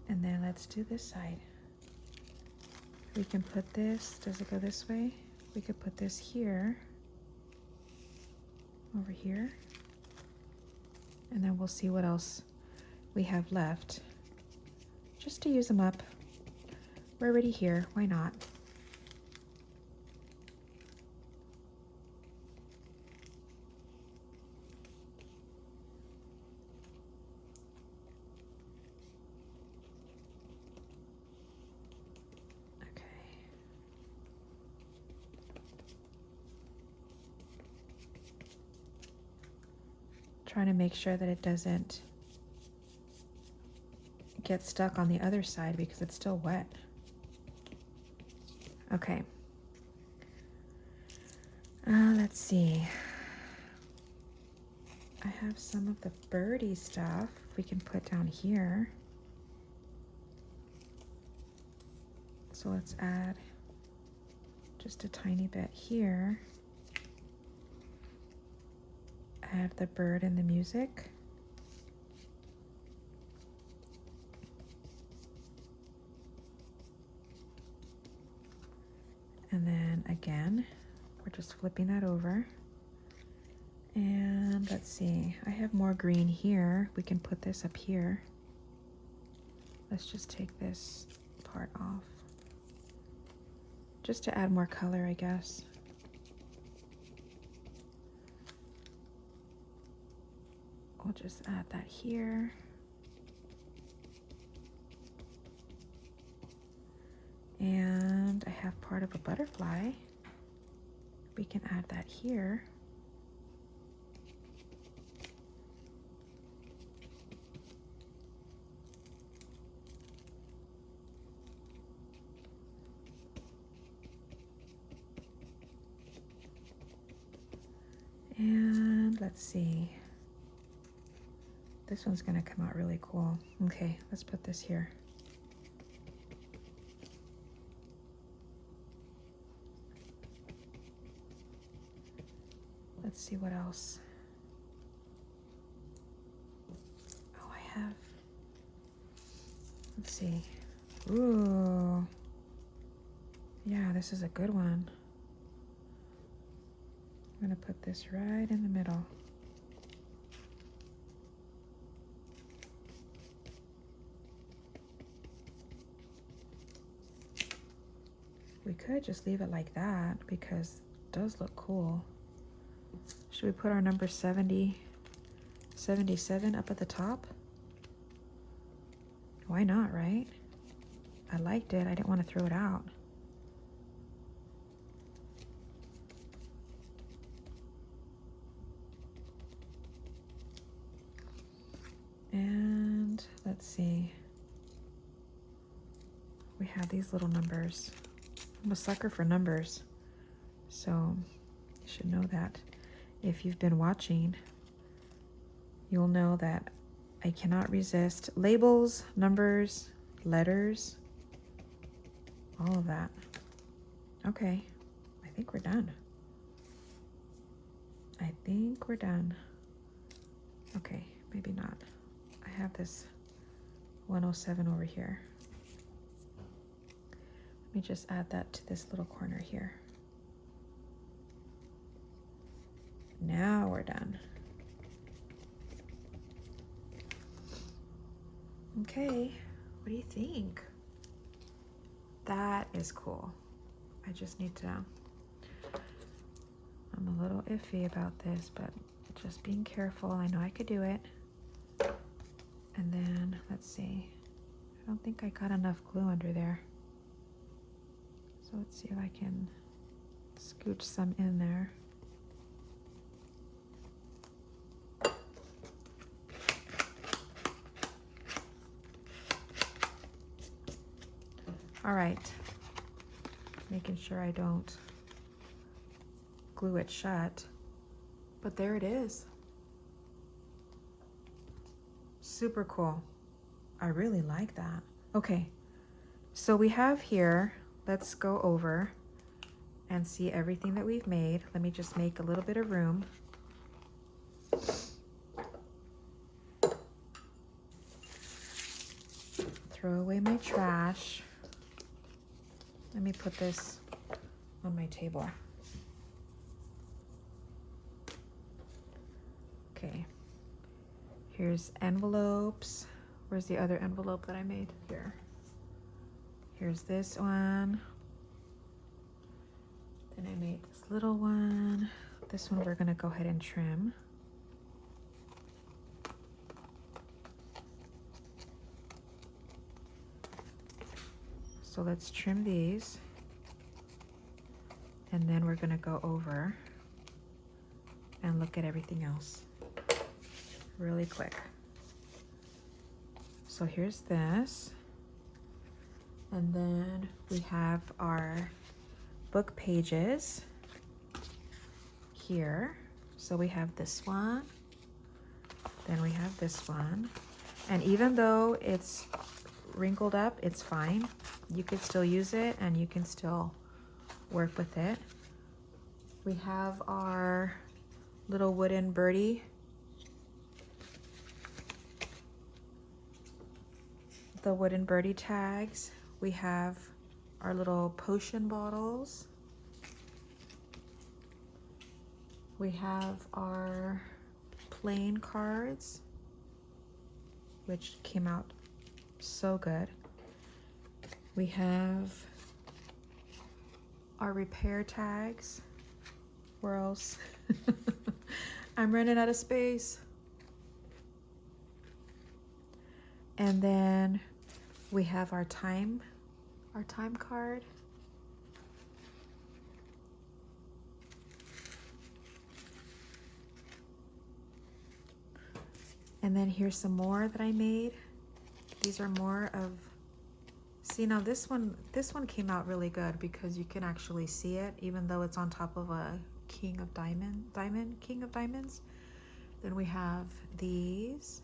And then let's do this side. We can put this, does it go this way? We could put this here, over here. And then we'll see what else we have left. Just to use them up. We're already here, why not? Okay. Trying to make sure that it doesn't get stuck on the other side because it's still wet. Okay. Let's see. I have some of the birdie stuff we can put down here. So let's add just a tiny bit here. Add the bird and the music. And then again, we're just flipping that over. And let's see, I have more green here. We can put this up here. Let's just take this part off. Just to add more color, I guess. We'll just add that here. And I have part of a butterfly. we can add that here. And let's see. This one's gonna come out really cool. Okay, let's put this here. Let's see what else. Oh, I have, let's see. Ooh. Yeah, this is a good one. I'm gonna put this right in the middle. We could just leave it like that because it does look cool. Should we put our number 70, 77 up at the top? Why not, right? I liked it. I didn't want to throw it out. And let's see. We have these little numbers. I'm a sucker for numbers, so you should know that. If you've been watching, you'll know that I cannot resist labels, numbers, letters, all of that. Okay, I think we're done. I think we're done. Okay, maybe not. I have this 107 over here. Let me just add that to this little corner here. Now we're done. Okay, what do you think? That is cool. I just need to, I'm a little iffy about this, but just being careful. I know I could do it. And then, let's see. I don't think I got enough glue under there. So let's see if I can scooch some in there. All right, making sure I don't glue it shut, but there it is. Super cool. I really like that. Okay, so we have here, let's go over and see everything that we've made. Let me just make a little bit of room. Throw away my trash. Let me put this on my table. Okay, here's envelopes. Where's the other envelope that I made? Here. Here's this one. Then I made this little one. This one we're gonna go ahead and trim. So let's trim these. And then we're gonna go over and look at everything else really quick. So here's this. And then we have our book pages here. So we have this one, then we have this one. And even though it's wrinkled up, it's fine. You could still use it and you can still work with it. We have our little wooden birdie. The wooden birdie tags. We have our little potion bottles. We have our plain cards, which came out so good. We have our repair tags. Where else? I'm running out of space. And then we have our time card. And then here's some more that I made. These are more of, see now this one came out really good because you can actually see it even though it's on top of a king of diamonds. Then we have these.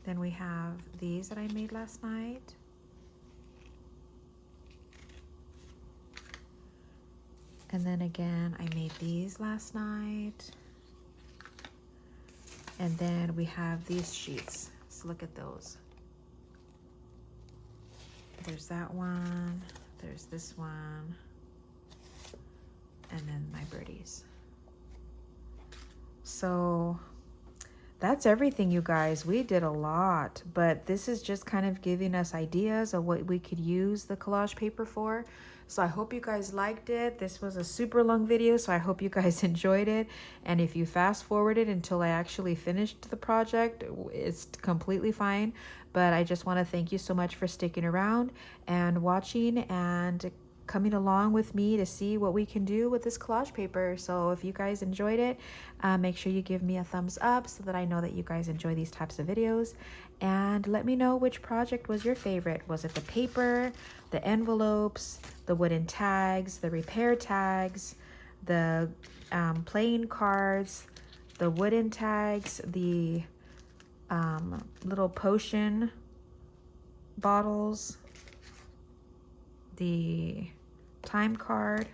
Then we have these that I made last night. And then again, I made these last night. And then we have these sheets. So look at those. There's that one. There's this one. And then my birdies. So that's everything, you guys. We did a lot, but this is just kind of giving us ideas of what we could use the collage paper for. So I hope you guys liked it. This was a super long video, so I hope you guys enjoyed it. And if you fast forwarded until I actually finished the project, it's completely fine. But I just want to thank you so much for sticking around and watching and coming along with me to see what we can do with this collage paper. So if you guys enjoyed it, make sure you give me a thumbs up so that I know that you guys enjoy these types of videos. And let me know which project was your favorite. Was it the paper, the envelopes, the wooden tags, the repair tags, the playing cards, the wooden tags, the little potion bottles, the time card?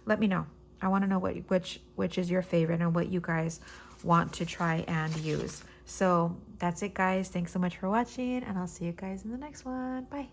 Let me know. I want to know which is your favorite and what you guys want to try and use. So that's it, guys. Thanks so much for watching, and I'll see you guys in the next one. Bye.